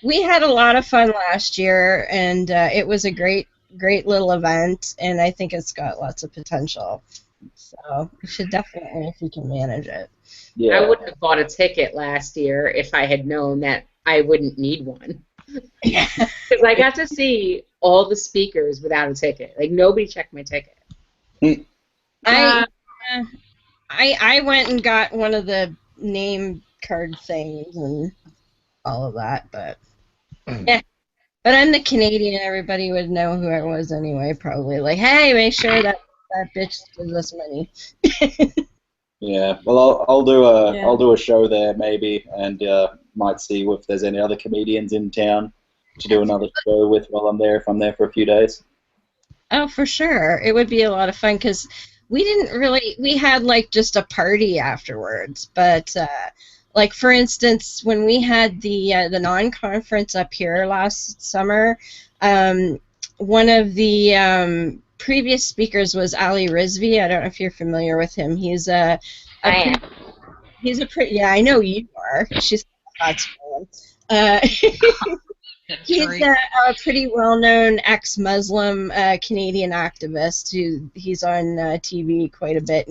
We had a lot of fun last year, and it was a great little event, and I think it's got lots of potential. So you should definitely, if you can manage it. Yeah. I wouldn't have bought a ticket last year if I had known that I wouldn't need one. Because I got to see all the speakers without a ticket. Like, nobody checked my ticket. I went and got one of the name card things and all of that, but yeah. But I'm the Canadian. Everybody would know who I was anyway. Probably like, hey, make sure that bitch gives us money. Yeah. Well, I'll do a show there maybe, and might see if there's any other comedians in town to do another show with while I'm there, if I'm there for a few days. Oh, for sure. It would be a lot of fun because we had like just a party afterwards, but like for instance, when we had the non-conference up here last summer, one of the previous speakers was Ali Rizvi. I don't know if you're familiar with him. He's I know you are. She's that's fan. He's right. a pretty well-known ex-Muslim Canadian activist who he's on TV quite a bit.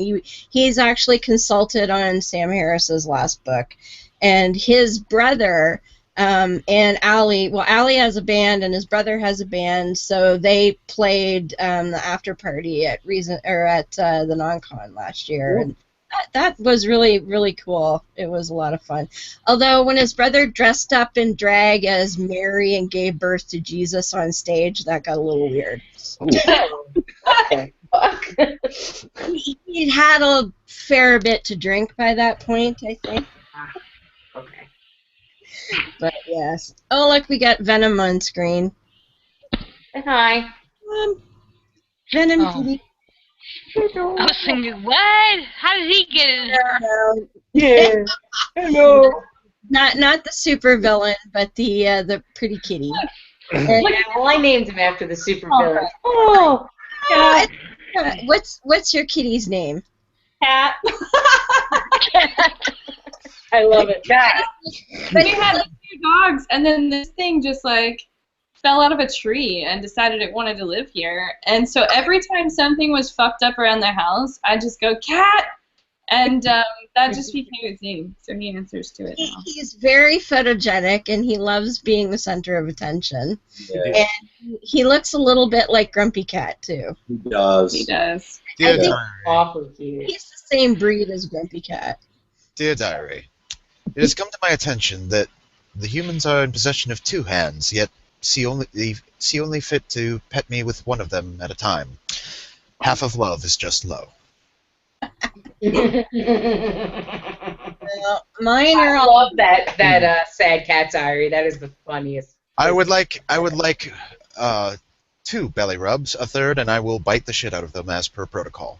He's actually consulted on Sam Harris's last book, and his brother and Allie. Well, Allie has a band, and his brother has a band, so they played the after party at the Non-Con last year. Cool. And that was really, really cool. It was a lot of fun. Although when his brother dressed up in drag as Mary and gave birth to Jesus on stage, that got a little weird. Okay. He'd had a fair bit to drink by that point, I think. Okay. But yes. Oh, look, we got Venom on screen. Say hi. Venom Oh. kitty. I was thinking, what? How did he get in there? Yeah. Hello. Not the super villain, but the pretty kitty. And, Look, well, I named him after the supervillain. Oh, what's your kitty's name? Cat. I love it. Cat. We had like 2 dogs, and then this thing just like fell out of a tree and decided it wanted to live here. And so every time something was fucked up around the house, I'd just go, cat! And that just became his name. So he answers to it now. He's very photogenic, and he loves being the center of attention. Yeah, And he looks a little bit like Grumpy Cat, too. he does. He does. Dear I think- Diary. Awful cute. He's the same breed as Grumpy Cat. Dear Diary. It has come to my attention that the humans are in possession of 2 hands, yet see only fit to pet me with one of them at a time. Half of love is just low. Well, mine I are all love that sad cat diary. That is the funniest. I would like 2 belly rubs, a third, and I will bite the shit out of them as per protocol.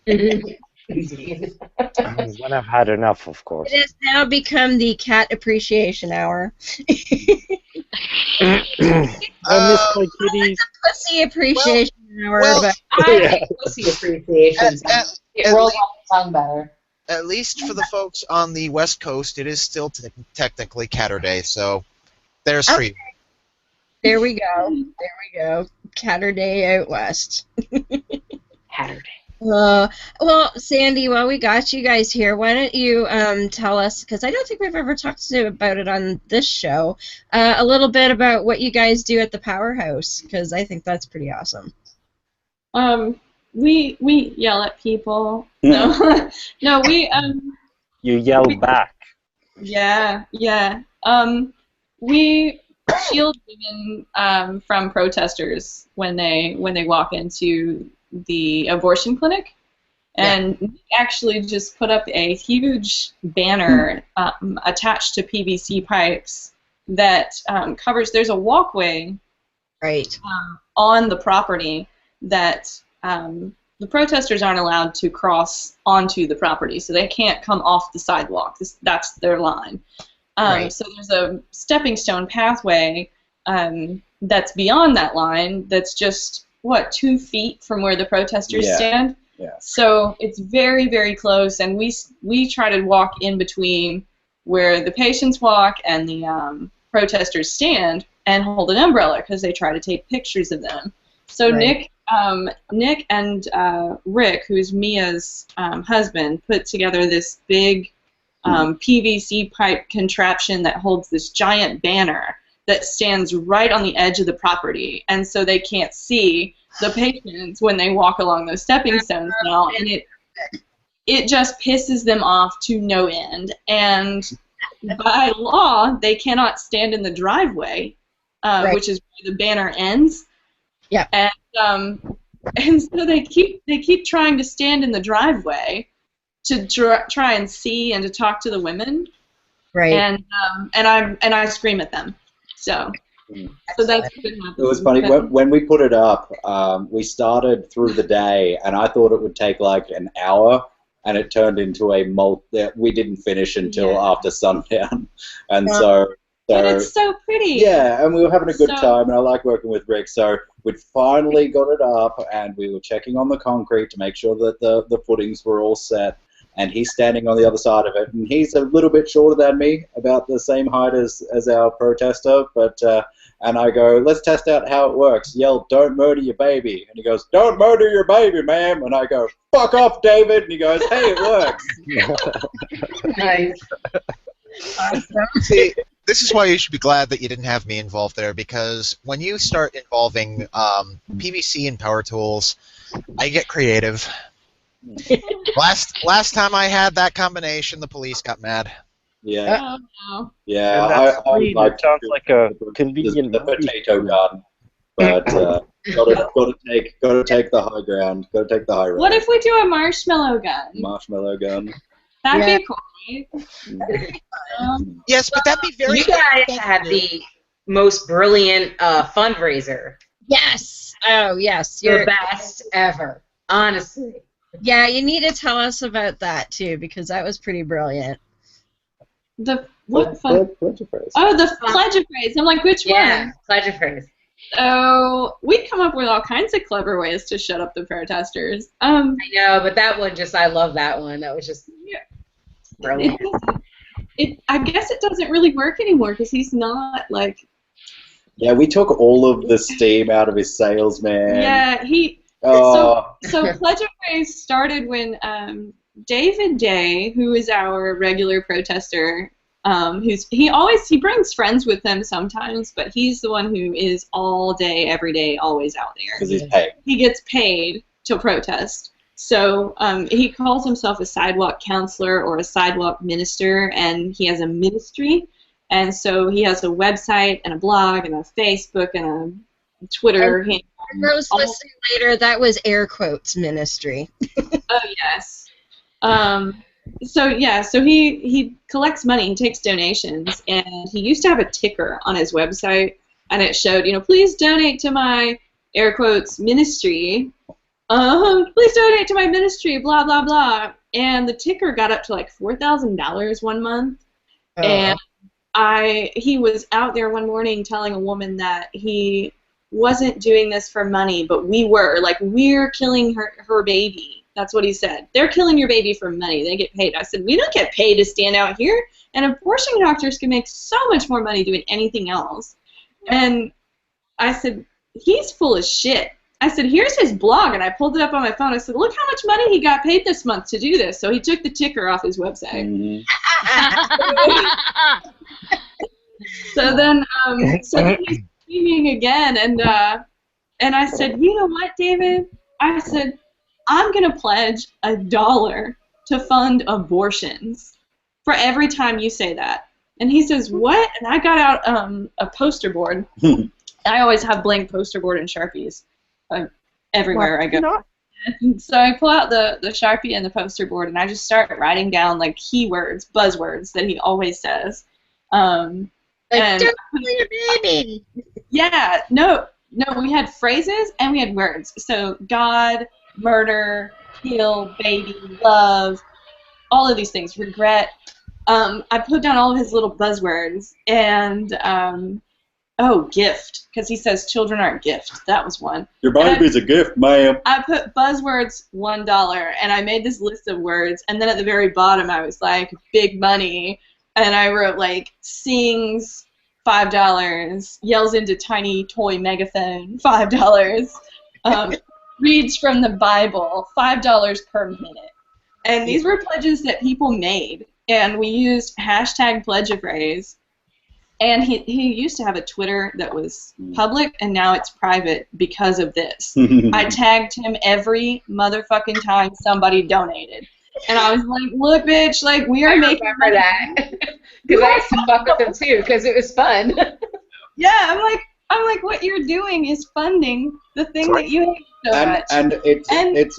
Indeed. When I've had enough, of course. It has now become the cat appreciation hour. I miss my kitties. Pussy appreciation hour, well, but I like pussy appreciation. It rolls off the tongue better. At least for the folks on the West Coast, it is still technically Catter Day, so there's free. there we go. There we go. Catter Day out west. Saturday. Well, Sandy, while we got you guys here, why don't you tell us, because I don't think we've ever talked about it on this show, a little bit about what you guys do at the Powerhouse, because I think that's pretty awesome. We yell at people. No, no, we You yell back. yeah. We shield women from protesters when they walk into the abortion clinic, and we actually just put up a huge banner attached to PVC pipes that covers. There's a walkway Right. on the property that the protesters aren't allowed to cross onto the property, so they can't come off the sidewalk. That's their line. Right. So there's a stepping stone pathway that's beyond that line that's just, 2 feet from where the protesters stand? Yeah. So it's very, very close, and we try to walk in between where the patients walk and the protesters stand and hold an umbrella because they try to take pictures of them. So Right. Nick and Rick, who's Mia's husband, put together this big PVC pipe contraption that holds this giant banner that stands right on the edge of the property, and so they can't see the patients when they walk along those stepping stones now, and it just pisses them off to no end. And by law, they cannot stand in the driveway, which is where the banner ends. Yeah. And so they keep trying to stand in the driveway to try and see and to talk to the women. Right. And I scream at them. So that's what happens. It was funny when we put it up. We started through the day, and I thought it would take like an hour, and it turned into we didn't finish until after sundown, and so. But it's so pretty. Yeah, and we were having a good So- time, and I like working with Rick. So we'd finally got it up, and we were checking on the concrete to make sure that the footings were all set. and he's standing on the other side of it, and he's a little bit shorter than me, about the same height as our protester, but and I go, let's test out how it works. Yell, don't murder your baby. And he goes, don't murder your baby, ma'am. And I go, fuck off, David. And he goes, hey, it works. Nice. Awesome. See, this is why you should be glad that you didn't have me involved there, because when you start involving PVC and power tools, I get creative. Last time I had that combination, the police got mad. Yeah. Oh, Yeah, And that's I sweet. like It sounds like a convenient the potato gun, but gotta take the high ground. Gotta take the high road. what if we do a marshmallow gun? Marshmallow gun? That'd be cool. Right? Yes, but that'd be very... You guys had the most brilliant fundraiser. Yes. Oh, yes. The You're, best ever. Honestly. yeah, you need to tell us about that, too, because that was pretty brilliant. The what fun? Pledge of phrase. Oh, the pledge of phrase. I'm like, which Yeah. one? Pledge of phrase. So we come up with all kinds of clever ways to shut up the protesters. I know, but that one I love that one. That was just brilliant. I guess it doesn't really work anymore because he's not like. Yeah, we took all of the steam out of his sails, man. Yeah, Oh. So pledge of phrase started when David Day, who is our regular protester, he brings friends with him sometimes, but he's the one who is all day, every day, always out there. Because he's paid. He gets paid to protest. So he calls himself a sidewalk counselor or a sidewalk minister, and he has a ministry. And so he has a website and a blog and a Facebook and a Twitter. And for those listening later, that was air quotes ministry. Oh, yes. So he collects money, he takes donations, and he used to have a ticker on his website, and it showed, please donate to my, air quotes, ministry. Please donate to my ministry, blah, blah, blah. And the ticker got up to like $4,000 one month. And he was out there one morning telling a woman that he wasn't doing this for money, but we were. Like, we're killing her baby. That's what he said. They're killing your baby for money. They get paid. I said, we don't get paid to stand out here. And abortion doctors can make so much more money doing anything else. And I said, he's full of shit. I said, here's his blog. And I pulled it up on my phone. I said, look how much money he got paid this month to do this. So he took the ticker off his website. Mm-hmm. So then he's streaming again. And I said, you know what, David? I said, I'm going to pledge $1 to fund abortions for every time you say that. And he says, what? And I got out a poster board. I always have blank poster board and Sharpies everywhere I go. So I pull out the Sharpie and the poster board, and I just start writing down, like, keywords, buzzwords that he always says. Like, don't kill your baby. Yeah, no, we had phrases and we had words. So God, murder, kill, baby, love, all of these things, regret. I put down all of his little buzzwords, and gift, because he says children aren't gift. That was one. Your baby's a gift, ma'am. I put buzzwords $1, and I made this list of words, and then at the very bottom I was like, big money, and I wrote like sings $5, yells into tiny toy megaphone $5, reads from the Bible $5 per minute. And these were pledges that people made, and we used hashtag pledge a phrase. And he used to have a Twitter that was public, and now it's private because of this. I tagged him every motherfucking time somebody donated. And I was like, look, bitch, like, we are making money. That. Because I used to fuck with him, too, because it was fun. Yeah, I'm like, what you're doing is funding the thing that you hate so much. And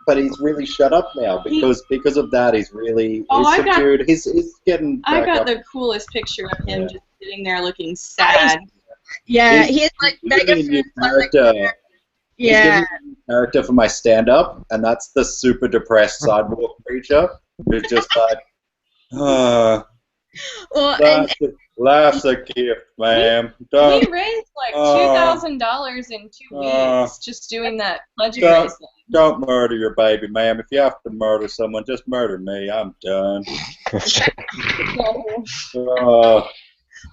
but he's really shut up now because of that. He's really subdued. He's getting. I got the coolest picture of him just sitting there looking sad. Yeah, he's like megaphone. Yeah. Character for my stand-up, and that's the super depressed sidewalk preacher who's just like, Well, and Life's a gift, ma'am. We raised like $2,000 in 2 weeks just doing that pledge and raise thing. Don't murder your baby, ma'am. If you have to murder someone, just murder me. I'm done.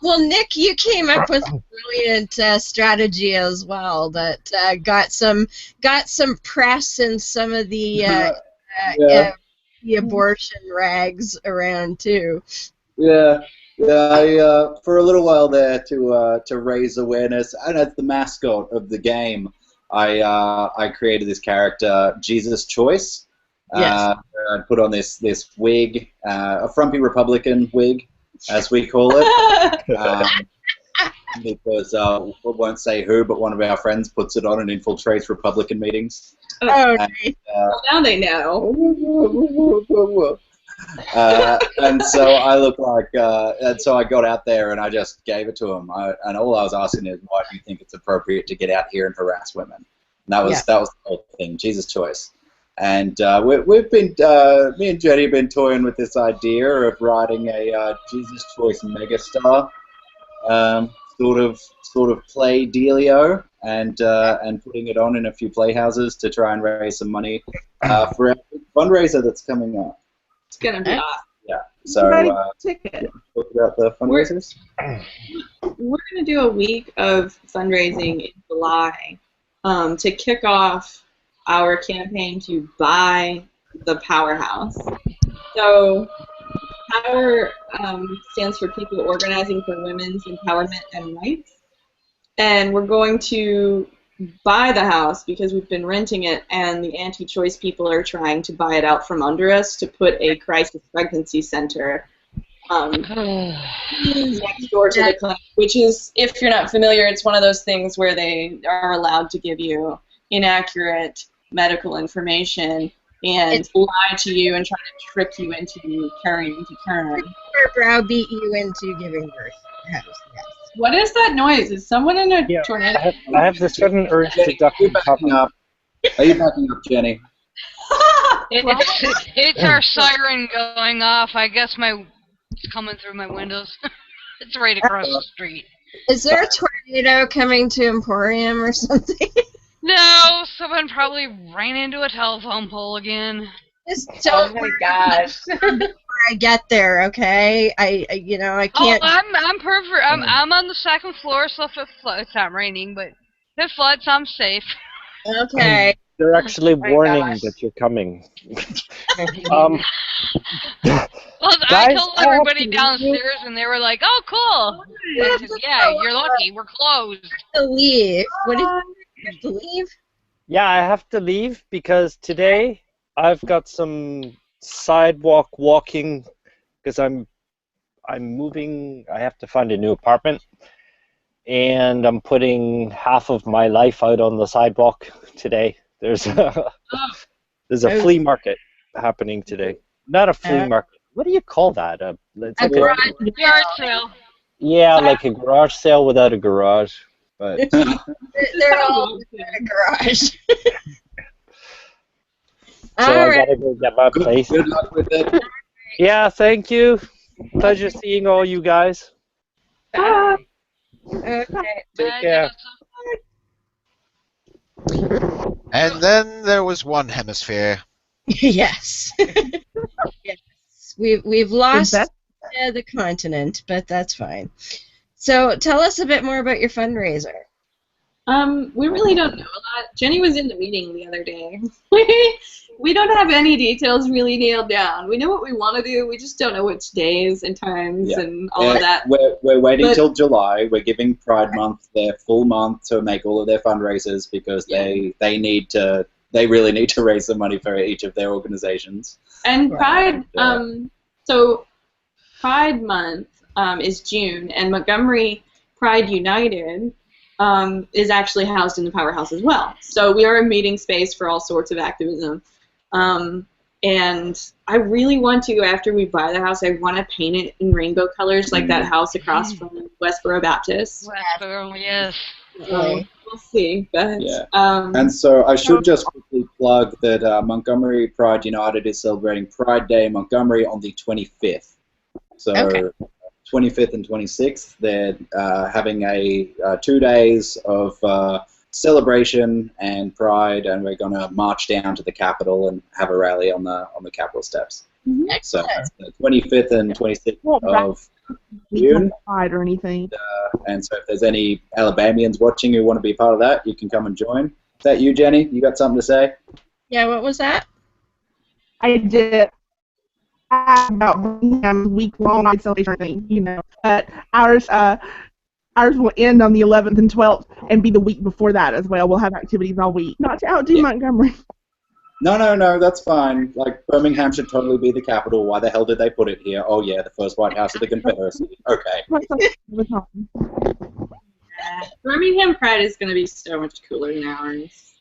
well, Nick, you came up with a brilliant strategy as well that got some press in some of the abortion rags around too. Yeah. I for a little while there to raise awareness, and as the mascot of the game, I created this character, Jesus Choice. Yes. I put on this wig, a frumpy Republican wig, as we call it, because I won't say who, but one of our friends puts it on and infiltrates Republican meetings. Oh, well, now they know. And so I look like, and so I got out there and I just gave it to him. And all I was asking is, why do you think it's appropriate to get out here and harass women? And that was the whole thing, Jesus Choice. And we've been, me and Jenny have been toying with this idea of writing a Jesus Choice megastar sort of play dealio, and putting it on in a few playhouses to try and raise some money for a fundraiser that's coming up. It's gonna be awesome. Yeah. So talk about the fundraisers. We're gonna do a week of fundraising in July to kick off our campaign to buy the Powerhouse. So Power stands for People Organizing for Women's Empowerment and Rights, and we're going to buy the house because we've been renting it, and the anti-choice people are trying to buy it out from under us to put a crisis pregnancy center next door to the clinic, which is, if you're not familiar, it's one of those things where they are allowed to give you inaccurate medical information and lie to you and try to trick you into carrying to term. Or browbeat you into giving birth. Yes. What is that noise? Is someone in a tornado? I have this sudden urge to duck and backing up. Are you backing up, Jenny? It's our siren going off. I guess it's coming through my windows. It's right across the street. Is there a tornado coming to Emporium or something? No, someone probably ran into a telephone pole again. Just don't oh my gosh. I get there, okay? I can't. Oh, I'm perfect. I'm on the second floor, so if it floods, it's not raining, but if it floods, I'm safe. Okay. They're actually warning gosh. that you're coming. Well, I Guys, told I have everybody to downstairs, and they were like, "Oh, cool." I said, yeah, you're lucky. We're closed. To leave. What did you have to leave? Yeah, I have to leave because today I've got some sidewalk walking because I'm moving. I have to find a new apartment, and I'm putting half of my life out on the sidewalk today. There's a flea market happening today. Not a flea market. What do you call that? It's A like garage Yard sale. yeah, like a garage sale without a garage. But They're all in a garage. so All I right. gotta go get my place. Good luck with it. Yeah, thank you. Pleasure seeing all you guys. Okay. Take care. And then there was one hemisphere. Yes. Yes. We've lost the continent, but that's fine. So tell us a bit more about your fundraiser. We really don't know a lot. Jenny was in the meeting the other day. We don't have any details really nailed down. We know what we want to do. We just don't know which days and times and all of that. We're waiting till July. We're giving Pride Month their full month to make all of their fundraisers because they really need to raise some money for each of their organizations. And Pride, so Pride Month is June, and Montgomery Pride United is actually housed in the Powerhouse as well. So we are a meeting space for all sorts of activism. And I really want to, after we buy the house, I want to paint it in rainbow colors like that house across from Westboro Baptist. Westboro, yes. We'll see. But, and so I should just quickly plug that Montgomery Pride United is celebrating Pride Day in Montgomery on the 25th. So 25th and 26th, they're having a 2 days of celebration and pride, and we're going to march down to the Capitol and have a rally on the Capitol steps. So that's the 25th and 26th of June. Or anything. And so if there's any Alabamians watching who want to be part of that, you can come and join. Is that you, Jenny? You got something to say? Yeah, what was that? I did. About Birmingham's week-long isolation thing, you know. But ours will end on the 11th and 12th and be the week before that as well. We'll have activities all week. Not to outdo Montgomery. No, that's fine. Like, Birmingham should totally be the capital. Why the hell did they put it here? Oh, yeah, the first White House of the Confederacy. Okay. Birmingham Pride is going to be so much cooler than ours.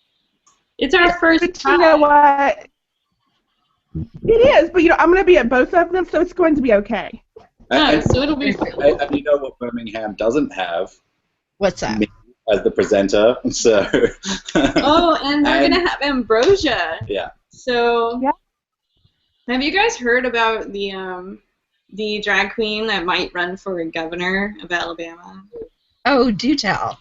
It's our first But time. you know what? It is, but you know, I'm going to be at both of them, so it's going to be okay. So it'll be fun. And you know what Birmingham doesn't have? What's that? Me as the presenter, so... Oh, and we're going to have Ambrosia. Yeah. So, Yeah. Have you guys heard about the drag queen that might run for governor of Alabama? Oh, do tell.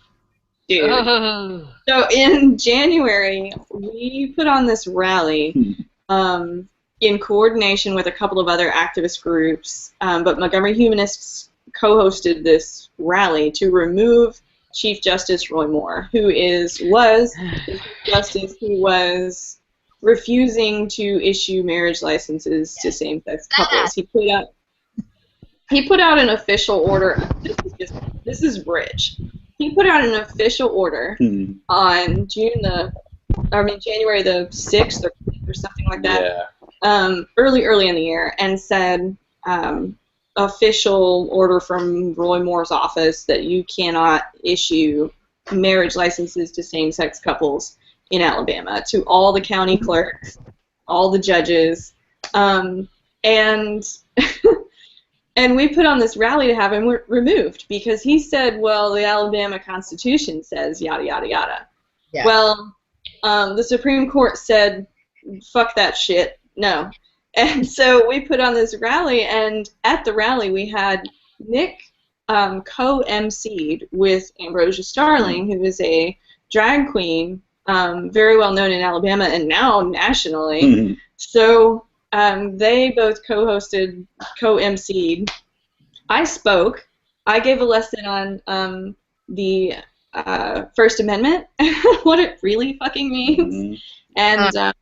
Dude. Oh. So in January, we put on this rally in coordination with a couple of other activist groups, but Montgomery Humanists co-hosted this rally to remove Chief Justice Roy Moore, who was the Chief Justice who was refusing to issue marriage licenses to same-sex couples. He put out an official order. This is rich. He put out an official order on January the 6th or something like that. Yeah. Early in the year, and said official order from Roy Moore's office that you cannot issue marriage licenses to same-sex couples in Alabama, to all the county clerks, all the judges, and and we put on this rally to have him removed because he said, well, the Alabama Constitution says yada, yada, yada. Yeah. Well, the Supreme Court said, fuck that shit, no. And so we put on this rally, and at the rally we had Nick co-emceed with Ambrosia Starling, who is a drag queen, very well known in Alabama and now nationally. So they both co-hosted, co-emceed. I spoke. I gave a lesson on the First Amendment, what it really fucking means, and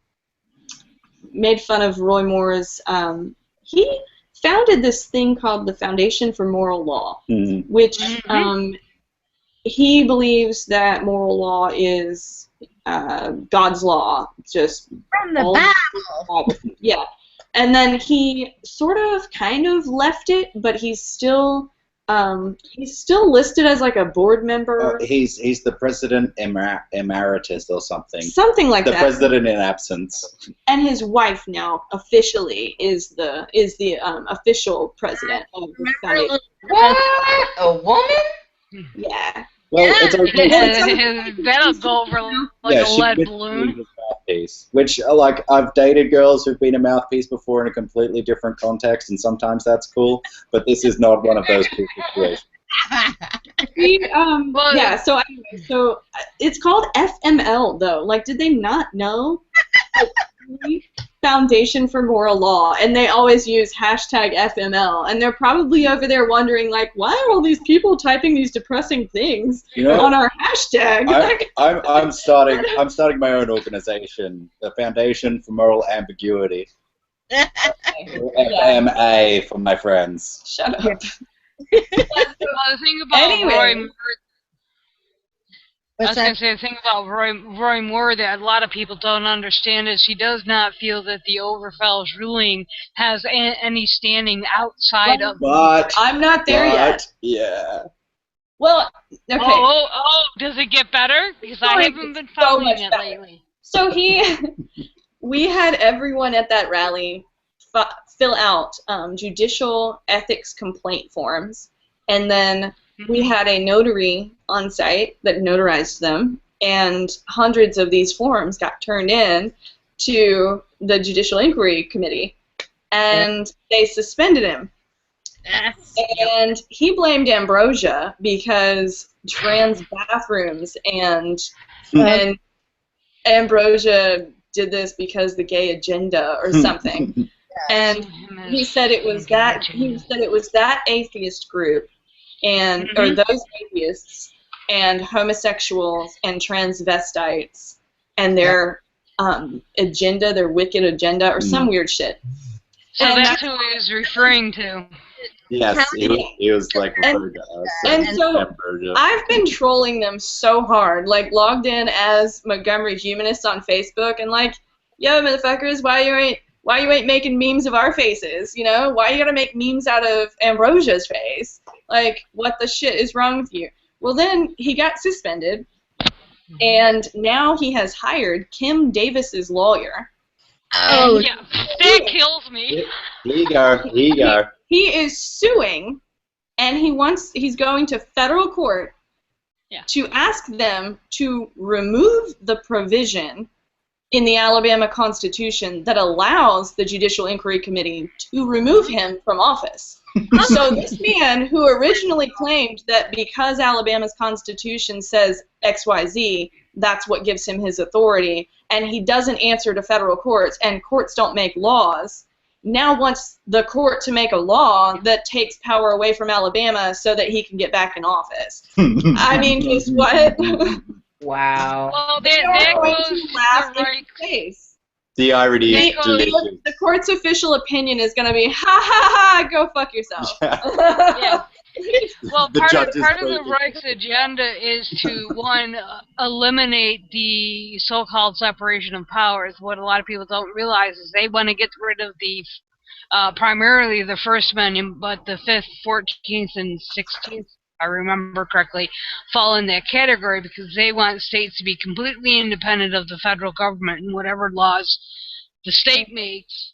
made fun of Roy Moore's. He founded this thing called the Foundation for Moral Law, which he believes that moral law is God's law, just from the Bible. Yeah. And then he sort of kind of left it, but he's still listed as like a board member. He's the president emeritus or something. Something like that. The president in absence. And his wife now officially is the official president of the foundation. What? A woman? Yeah. Well, it's okay. That'll go over like a lead balloon. Mouthpiece, which, like, I've dated girls who've been a mouthpiece before in a completely different context, and sometimes that's cool, but this is not one of those two situations. Yeah, so it's called FML, though. Like, did they not know? Foundation for Moral Law, and they always use hashtag FML, and they're probably over there wondering, like, why are all these people typing these depressing things on our hashtag? I'm starting my own organization, the Foundation for Moral Ambiguity. FMA for my friends. Shut up. The thing about the thing about Roy Moore that a lot of people don't understand is he does not feel that the Overfell's ruling has any standing outside of. But I'm not there yet. Yeah. Well, okay. Oh, does it get better? Because I haven't been following it lately. So we had everyone at that rally fill out judicial ethics complaint forms, and then we had a notary on site that notarized them, and hundreds of these forms got turned in to the Judicial Inquiry Committee, and they suspended him. And he blamed Ambrosia because trans bathrooms and Ambrosia did this because the gay agenda or something. And he said it was that atheist group and or those atheists and homosexuals and transvestites and their agenda, their wicked agenda or some weird shit. So that's who he was referring to. Yes, he was like referring to us. And so I've been trolling them so hard, like logged in as Montgomery Humanist on Facebook and like, yo motherfuckers, why you ain't making memes of our faces, you know? Why you gotta make memes out of Ambrosia's face? Like, what the shit is wrong with you? Well then he got suspended and now he has hired Kim Davis's lawyer. Oh yeah, that kills me. Here you go. He is suing, and he's going to federal court to ask them to remove the provision in the Alabama Constitution that allows the Judicial Inquiry Committee to remove him from office. So this man, who originally claimed that because Alabama's Constitution says XYZ, that's what gives him his authority, and he doesn't answer to federal courts, and courts don't make laws, now wants the court to make a law that takes power away from Alabama so that he can get back in office. I mean, just what? Wow. Well, that goes to the right face. The irony is delicious. The court's official opinion is going to be, ha ha ha, go fuck yourself. Yeah. Well, part of the Reich's agenda is to, one, eliminate the so-called separation of powers. What a lot of people don't realize is they want to get rid of the, primarily the First Amendment, but the 5th, 14th, and 16th, I remember correctly, fall in that category because they want states to be completely independent of the federal government and whatever laws the state makes,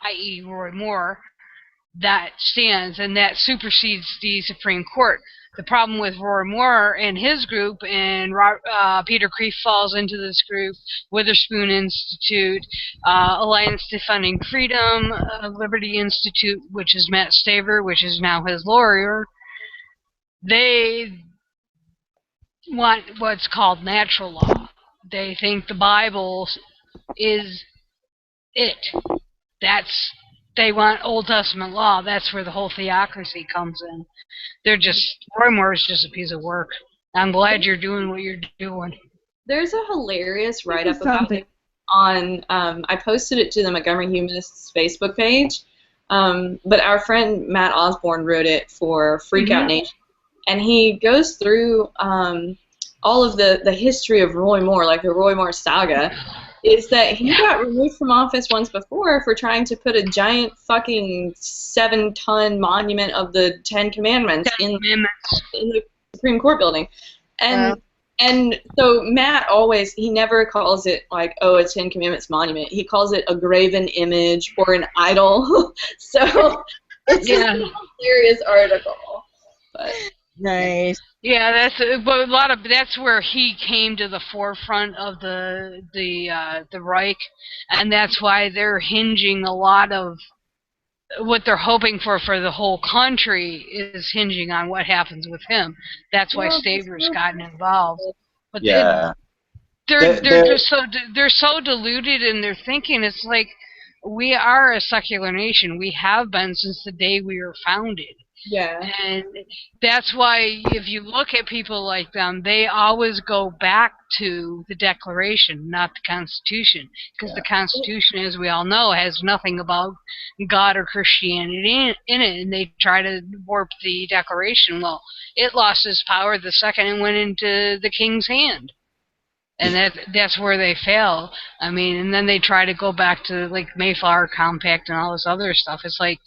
i.e. Roy Moore, that stands, and that supersedes the Supreme Court. The problem with Roy Moore and his group, and Peter Kreeft falls into this group, Witherspoon Institute, Alliance Defending Freedom, Liberty Institute, which is Matt Staver, which is now his lawyer, they want what's called natural law. They think the Bible is it. They want Old Testament law. That's where the whole theocracy comes in. Roy Moore is just a piece of work. I'm glad you're doing what you're doing. There's a hilarious write-up about it on, I posted it to the Montgomery Humanists Facebook page, but our friend Matt Osborne wrote it for Freakout Nation, and he goes through all of the history of Roy Moore, like the Roy Moore saga, is that he got removed from office once before for trying to put a giant fucking 7-ton monument of the Ten Commandments in the Supreme Court building. And so Matt he never calls it like, oh, a Ten Commandments monument. He calls it a graven image or an idol. So it's just a hilarious article. But nice. Yeah, that's where he came to the forefront of the Reich, and that's why they're hinging a lot of what they're hoping for the whole country is hinging on what happens with him. That's why Staver's gotten involved. But they're so deluded in their thinking. It's like, we are a secular nation. We have been since the day we were founded. Yeah. And that's why if you look at people like them, they always go back to the Declaration, not the Constitution. Because the Constitution, as we all know, has nothing about God or Christianity in it. And they try to warp the Declaration. Well, it lost its power the second it went into the king's hand. And that's where they fail. I mean, and then they try to go back to like Mayflower Compact and all this other stuff. It's like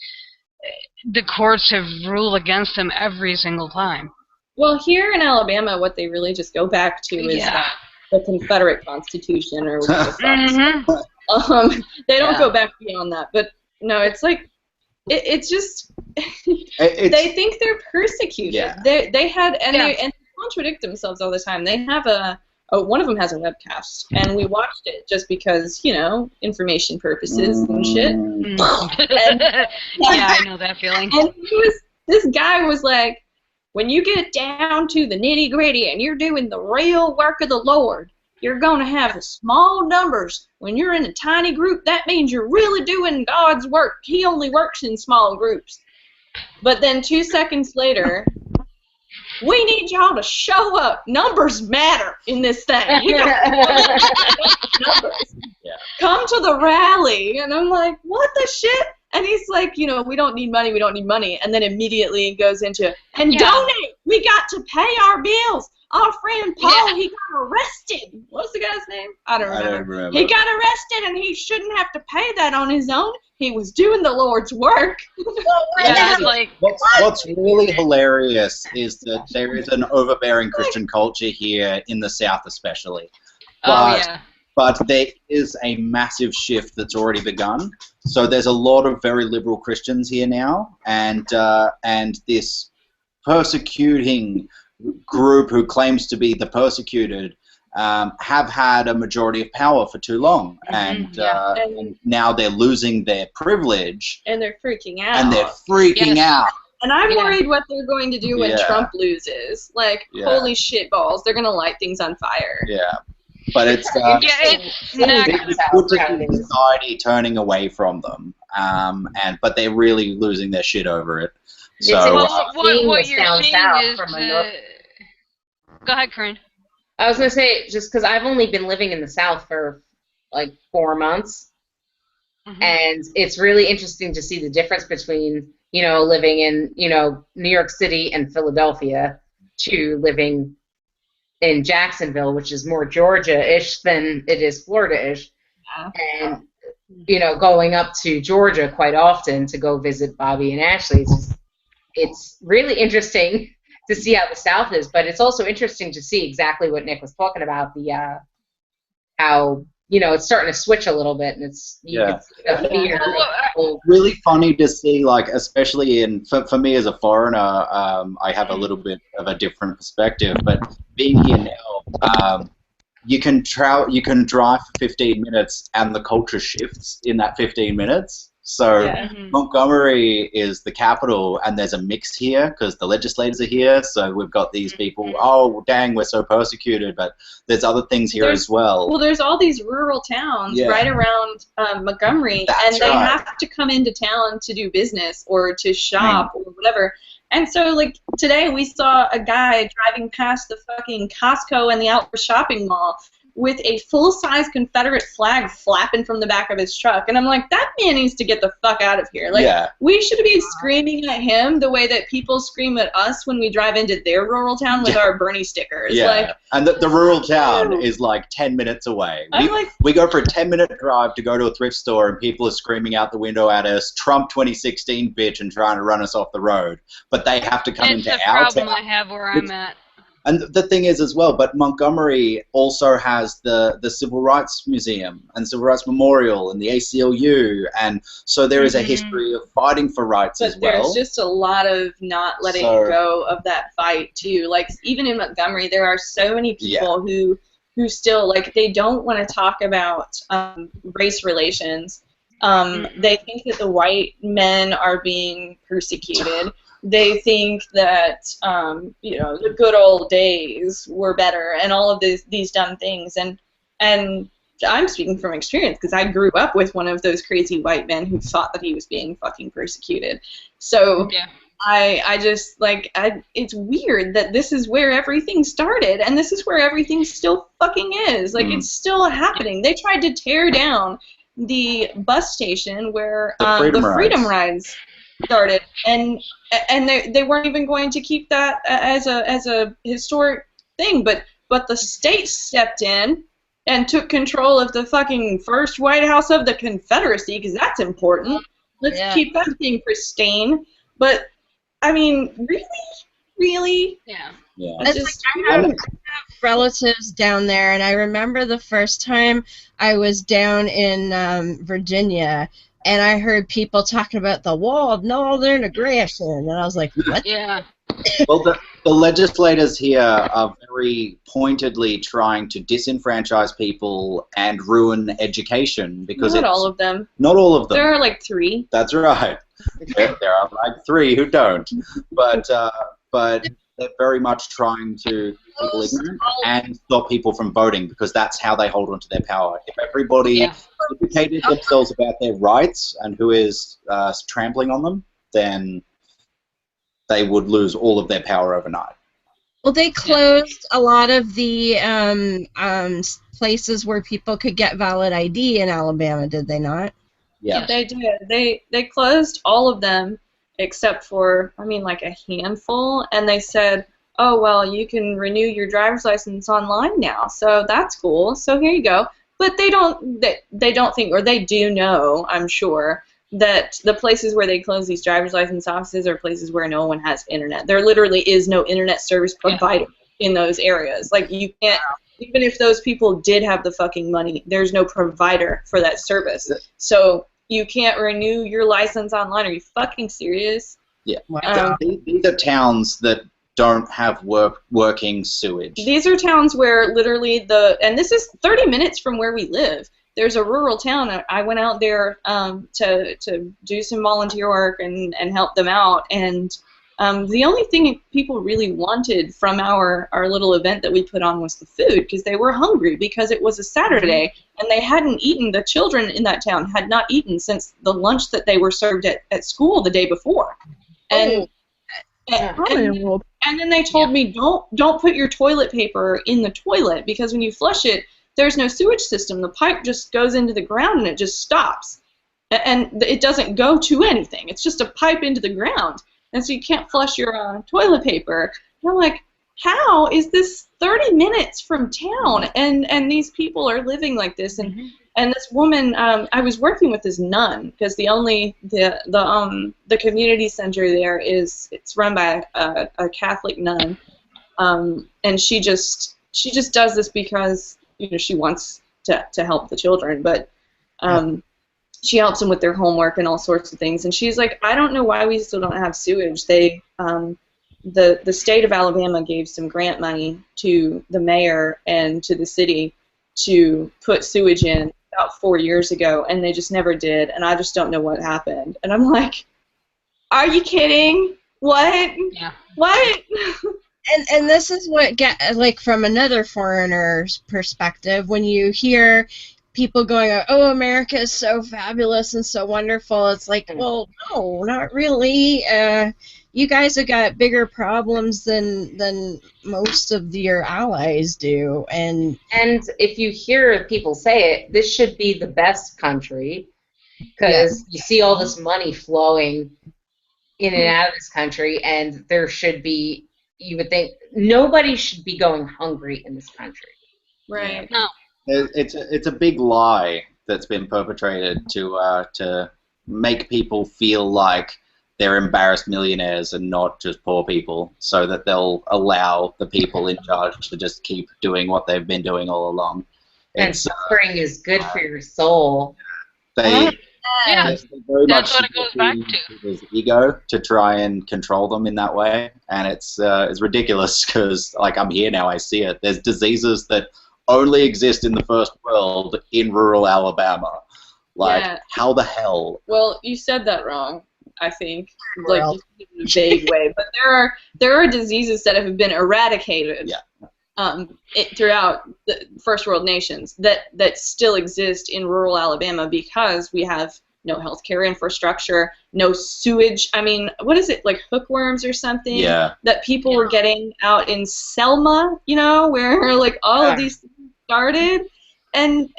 the courts have ruled against them every single time. Well, here in Alabama, what they really just go back to is the Confederate Constitution or whatever. They don't go back beyond that. But no, it's like it's just they think they're persecuted. Yeah. They contradict themselves all the time. They have a one of them has a webcast, and we watched it just because, you know, information purposes and shit. And, Yeah, I know that feeling. and this guy was like, when you get down to the nitty gritty and you're doing the real work of the Lord, you're going to have small numbers. When you're in a tiny group, that means you're really doing God's work. He only works in small groups. But then 2 seconds later, we need y'all to show up. Numbers matter in this thing. Numbers. Yeah. Come to the rally. And I'm like, what the shit? And he's like, you know, we don't need money, we don't need money. And then immediately goes into, and donate. We got to pay our bills. Our friend Paul, he got arrested. What's the guy's name? I don't remember. He got arrested, and he shouldn't have to pay that on his own. He was doing the Lord's work. Yeah, like, what's really hilarious is that there is an overbearing Christian culture here in the South especially. But there is a massive shift that's already begun. So there's a lot of very liberal Christians here now, and this persecuting group who claims to be the persecuted have had a majority of power for too long, and now they're losing their privilege. And they're freaking out. out. And I'm worried what they're going to do when Trump loses. Like, holy shit balls, they're going to light things on fire. Yeah. But it's good to see society turning away from them, but they're really losing their shit over it. So what you're seeing is go ahead, Corinne. I was gonna say, just because I've only been living in the South for like 4 months, and it's really interesting to see the difference between, you know, living in, you know, New York City and Philadelphia to living in Jacksonville, which is more Georgia-ish than it is Florida-ish. And, you know, going up to Georgia quite often to go visit Bobby and Ashley, it's really interesting to see how the South is, but it's also interesting to see exactly what Nick was talking about, the how, you know, it's starting to switch a little bit, and it's really funny to see, like, especially for me as a foreigner, I have a little bit of a different perspective, but being here now, you can drive for 15 minutes and the culture shifts in that 15 minutes. So Montgomery is the capital, and there's a mix here because the legislators are here. So we've got these people, oh, dang, we're so persecuted, but there's other things here as well. Well, there's all these rural towns right around Montgomery, and they have to come into town to do business or to shop or whatever. And so, like, today we saw a guy driving past the fucking Costco and the outdoor shopping mall with a full-size Confederate flag flapping from the back of his truck. And I'm like, that man needs to get the fuck out of here. Like, we should be screaming at him the way that people scream at us when we drive into their rural town with our Bernie stickers. Yeah, like, and the rural town is like 10 minutes away. We go for a 10-minute drive to go to a thrift store, and people are screaming out the window at us, Trump 2016 bitch, and trying to run us off the road. But they have to come into our town. It's a problem I have where I'm at. And the thing is as well, but Montgomery also has the Civil Rights Museum and Civil Rights Memorial and the ACLU, and so there is a history of fighting for rights as well. There's just a lot of not letting go of that fight too. Like, even in Montgomery, there are so many people who still, like, they don't want to talk about race relations. They think that the white men are being persecuted. They think that, you know, the good old days were better and all of these dumb things. And I'm speaking from experience because I grew up with one of those crazy white men who thought that he was being fucking persecuted. So I just, like, it's weird that this is where everything started, and this is where everything still fucking is. Like, it's still happening. They tried to tear down the bus station where the Freedom Rides started, and they weren't even going to keep that as a historic thing, but the state stepped in and took control of the fucking first White House of the Confederacy, because that's important. Let's keep that thing pristine. But I mean, really, It's like I have relatives down there, and I remember the first time I was down in Virginia. and I heard people talking about the wall of northern aggression, and I was like, what? Yeah. Well, the legislators here are very pointedly trying to disenfranchise people and ruin education because Not all of them. Not all of them. There are like 3. That's right. There are like 3 who don't, but they're very much trying to keep people ignorant and stop people from voting because that's how they hold on to their power. If everybody educated themselves about their rights and who is trampling on them, then they would lose all of their power overnight. Well, they closed a lot of the places where people could get valid ID in Alabama, did they not? Yeah, they did. They closed all of them except for, I mean, like a handful, and they said, oh, well, you can renew your driver's license online now, so that's cool, so here you go. But they don't think, or they do know, I'm sure, that the places where they close these driver's license offices are places where no one has internet. There literally is no internet service provider in those areas. Like, you can't, even if those people did have the fucking money, there's no provider for that service. So you can't renew your license online. Are you fucking serious? Yeah. These are towns that don't have working sewage. These are towns where literally and this is 30 minutes from where we live. There's a rural town. I went out there to do some volunteer work and help them out. And the only thing people really wanted from our little event that we put on was the food, because they were hungry because it was a Saturday and they hadn't eaten. The children in that town had not eaten since the lunch that they were served at school the day before. And and then they told me, don't put your toilet paper in the toilet because when you flush it, there's no sewage system. The pipe just goes into the ground and it just stops. And it doesn't go to anything. It's just a pipe into the ground. And so you can't flush your toilet paper. And I'm like, how is this 30 minutes from town? And these people are living like this. And this woman, I was working with this nun because the community center there it's run by a Catholic nun, and she just does this because she wants to help the children, but she helps them with their homework and all sorts of things. And she's like, I don't know why we still don't have sewage. The state of Alabama gave some grant money to the mayor and to the city to put sewage in about 4 years ago, and they just never did, and I just don't know what happened. And I'm like, are you kidding? What? Yeah. What? And this is what from another foreigner's perspective, when you hear people going, oh, America is so fabulous and so wonderful, it's like, well, no, not really. You guys have got bigger problems than most of your allies do. And if you hear people say it, this should be the best country because you see all this money flowing in and out of this country, and there should be, you would think, nobody should be going hungry in this country. Right. No. It's a big lie that's been perpetrated to make people feel like they're embarrassed millionaires and not just poor people, so that they'll allow the people in charge to just keep doing what they've been doing all along. And suffering is good for your soul. They very That's much what it goes back to. his ego to try and control them in that way, and it's ridiculous because, like, I'm here now, I see it. There's diseases that only exist in the first world in rural Alabama. Like, how the hell? Well, you said that wrong, I think, like in a vague way. But there are diseases that have been eradicated throughout the first world nations that still exist in rural Alabama because we have no healthcare infrastructure, no sewage. I mean, what is it, like hookworms or something? Yeah. That people were getting out in Selma, where like all of these things started, and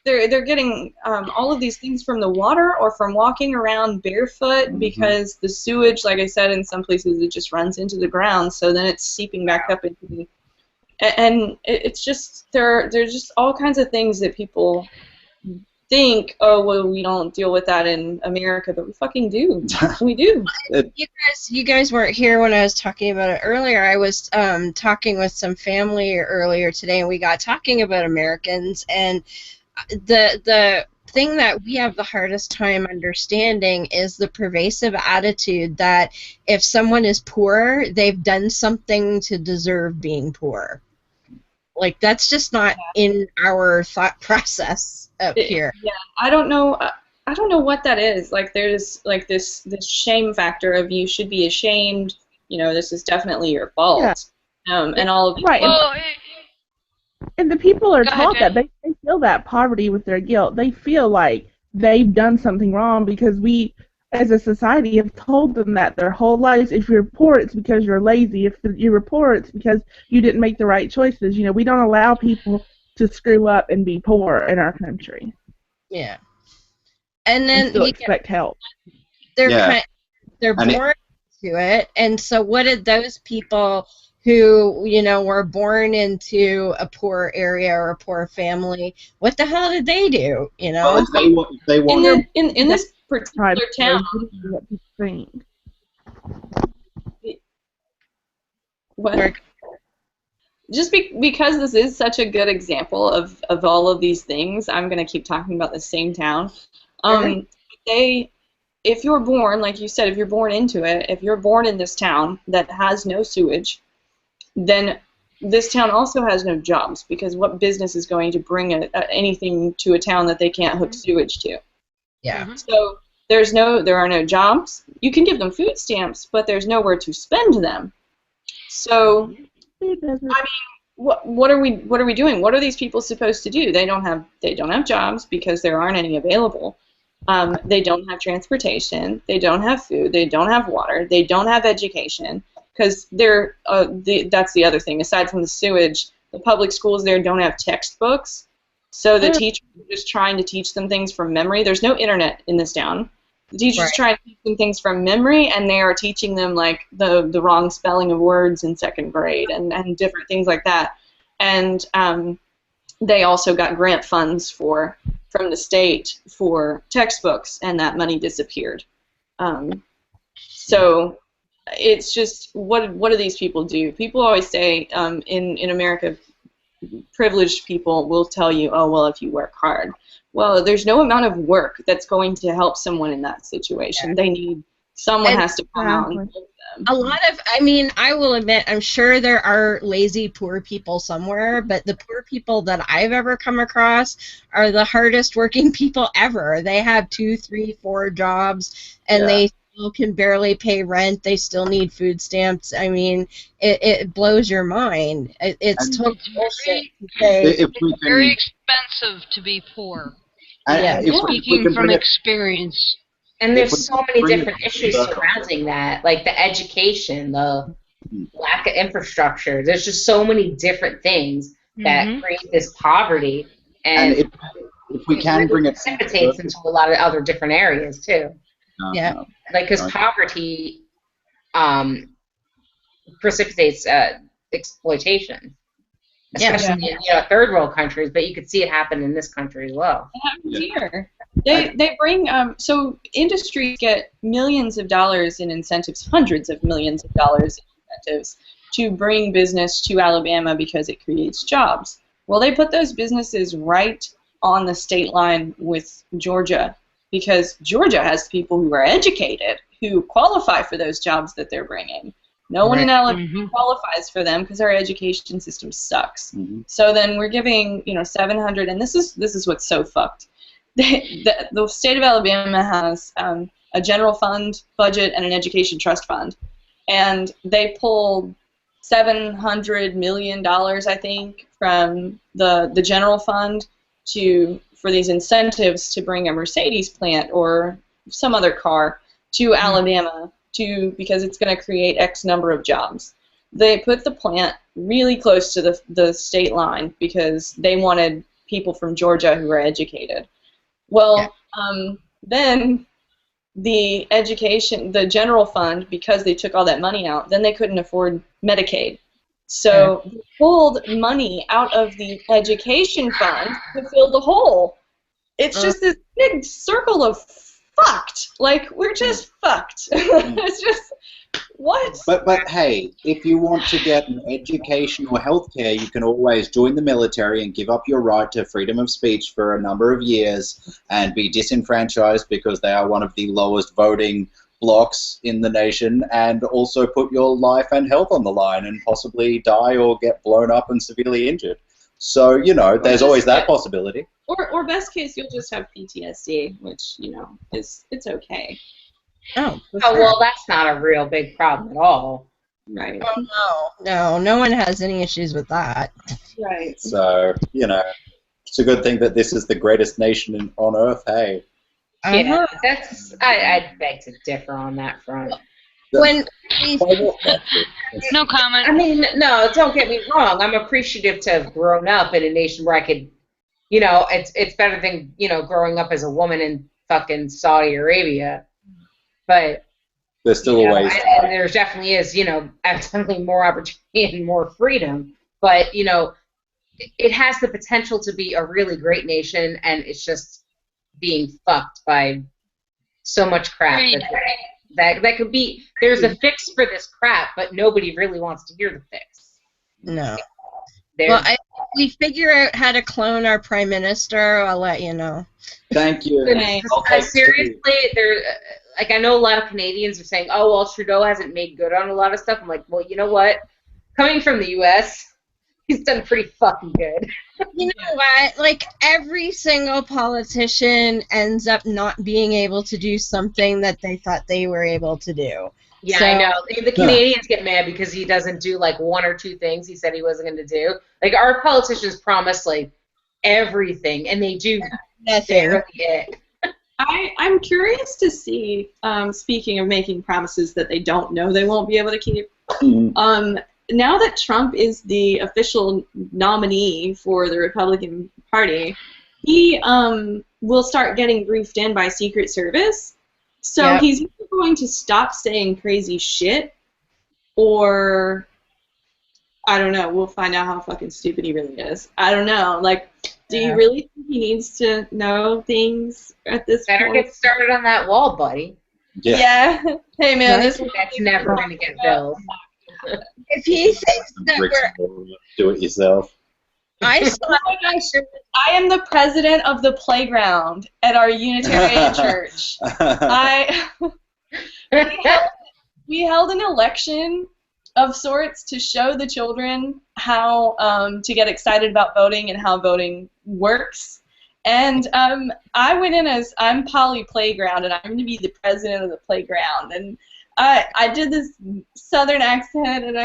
they're getting all of these things from the water or from walking around barefoot because the sewage, like I said, in some places it just runs into the ground, so then it's seeping back up into the, and it's just there's just all kinds of things that people think, oh, well, we don't deal with that in America, but we fucking do. We do. You guys weren't here when I was talking about it earlier. I was talking with some family earlier today, and we got talking about Americans, and the thing that we have the hardest time understanding is the pervasive attitude that if someone is poor, they've done something to deserve being poor. Like, that's just not in our thought process up here. Yeah, I don't know. I don't know what that is. Like, there's like this shame factor of you should be ashamed. You know, this is definitely your fault. Yeah. And all of these. Right. Well, And the people are Go ahead, taught that Jen. they feel that poverty with their guilt. They feel like they've done something wrong because we, as a society, have told them that their whole lives. If you're poor, it's because you're lazy. If you're poor, it's because you didn't make the right choices. You know, we don't allow people to screw up and be poor in our country. Yeah. And then still expect help. They're Yeah. they're born into it, and so what did those people who, you know, were born into a poor area or a poor family, what the hell did they do? You know, Well, they want in this particular town. What? Just because this is such a good example of all of these things, I'm going to keep talking about the same town. If you're born, like you said, if you're born into it, if you're born in this town that has no sewage, then this town also has no jobs, because what business is going to bring anything to a town that they can't hook sewage to? Yeah. So there are no jobs. You can give them food stamps, but there's nowhere to spend them. So, I mean, what are we doing? What are these people supposed to do? They don't have jobs because there aren't any available. They don't have transportation. They don't have food. They don't have water. They don't have education, because that's the other thing. Aside from the sewage, the public schools there don't have textbooks, so the teacher is just trying to teach them things from memory. There's no internet in this town. The teacher's trying to teach them things from memory, and they are teaching them like the wrong spelling of words in second grade and different things like that. And they also got grant funds from the state for textbooks, and that money disappeared. So it's just, what do these people do? People always say in America, privileged people will tell you, oh, well, if you work hard. Well, there's no amount of work that's going to help someone in that situation. They need, someone has to come out and help them. A lot of, I mean, I will admit, I'm sure there are lazy poor people somewhere, but the poor people that I've ever come across are the hardest working people ever. They have 2, 3, 4 jobs, and they still can barely pay rent. They still need food stamps. I mean, it blows your mind. It's total bullshit to say. It's very expensive to be poor. Speaking from experience. And there's so many different issues surrounding that, like the education, the lack of infrastructure. There's just so many different things that create this poverty, and if we can bring it precipitates into a lot of other different areas too. Yeah, like because poverty precipitates exploitation, especially in third world countries. But you could see it happen in this country as well. It happens here. They bring so industries get millions of dollars in incentives, hundreds of millions of dollars in incentives to bring business to Alabama because it creates jobs. Well, they put those businesses right on the state line with Georgia, because Georgia has people who are educated who qualify for those jobs that they're bringing. No one in Alabama qualifies for them because our education system sucks. So then we're giving 700, and this is what's so fucked. The state of Alabama has a general fund budget and an education trust fund, and they pulled $700 million, I think, from the general fund for these incentives to bring a Mercedes plant or some other car to Alabama because it's going to create X number of jobs. They put the plant really close to the state line because they wanted people from Georgia who are educated. Well, then the general fund, because they took all that money out, then they couldn't afford Medicaid. So they pulled money out of the education fund to fill the hole. It's just this big circle of fucked. Like, we're just fucked. It's just, What? But hey, if you want to get an education or healthcare, you can always join the military and give up your right to freedom of speech for a number of years and be disenfranchised because they are one of the lowest voting blocks in the nation, and also put your life and health on the line and possibly die or get blown up and severely injured. So, you know, there's always that possibility. Or best case, you'll just have PTSD, which, you know, it's okay. Oh, well, that's not a real big problem at all. Right. Oh, no one has any issues with that. Right. So, you know, it's a good thing that this is the greatest nation on earth, hey. Yeah, I beg to differ on that front. When No comment. I mean, no, don't get me wrong. I'm appreciative to have grown up in a nation where I could, you know, it's better than, you know, growing up as a woman in fucking Saudi Arabia. But there's still a ways. And there definitely is, you know, absolutely more opportunity and more freedom. But, you know, it has the potential to be a really great nation, and it's just being fucked by so much crap that could be. There's a fix for this crap, but nobody really wants to hear the fix. No. Well, we figure out how to clone our prime minister. I'll let you know. Thank you. Seriously, like, I know a lot of Canadians are saying, "Oh, well, Trudeau hasn't made good on a lot of stuff." I'm like, well, you know what? Coming from the U.S., he's done pretty fucking good. You know what? Like, every single politician ends up not being able to do something that they thought they were able to do. Yeah, I know. The Canadians get mad because he doesn't do, like, one or two things he said he wasn't going to do. Like, our politicians promise, like, everything, and they do nothing. I'm curious to see, speaking of making promises that they don't know they won't be able to keep, now that Trump is the official nominee for the Republican Party, he will start getting briefed in by Secret Service. So he's either going to stop saying crazy shit, or I don't know. We'll find out how fucking stupid he really is. I don't know. Like, do you really think he needs to know things at this point? Better get started on that wall, buddy. Yeah. Hey, man, that's never going to get built. If he thinks that we're... Do it yourself. I am the president of the playground at our Unitarian church. We held an election of sorts to show the children how to get excited about voting and how voting works. And I went in as, I'm Polly Playground, and I'm going to be the president of the playground. And I did this southern accent, and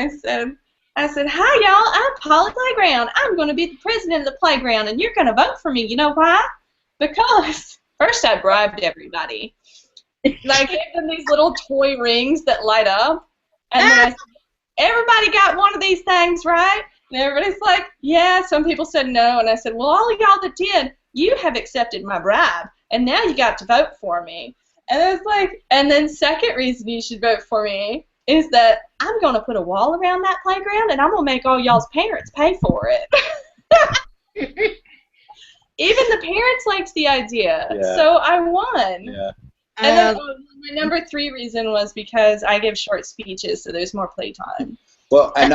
I said, hi, y'all, I'm Polly Playground. I'm going to be the president of the playground, and you're going to vote for me. You know why? Because first I bribed everybody. And I gave them these little toy rings that light up. And then I said, everybody got one of these things, right? And everybody's like, yeah. Some people said no. And I said, well, all of y'all that did, you have accepted my bribe. And now you got to vote for me. And it's like, and then second reason you should vote for me is that I'm going to put a wall around that playground, and I'm going to make all y'all's parents pay for it. Even the parents liked the idea, so I won. Yeah. And then my number 3 reason was because I give short speeches, so there's more playtime. Well, and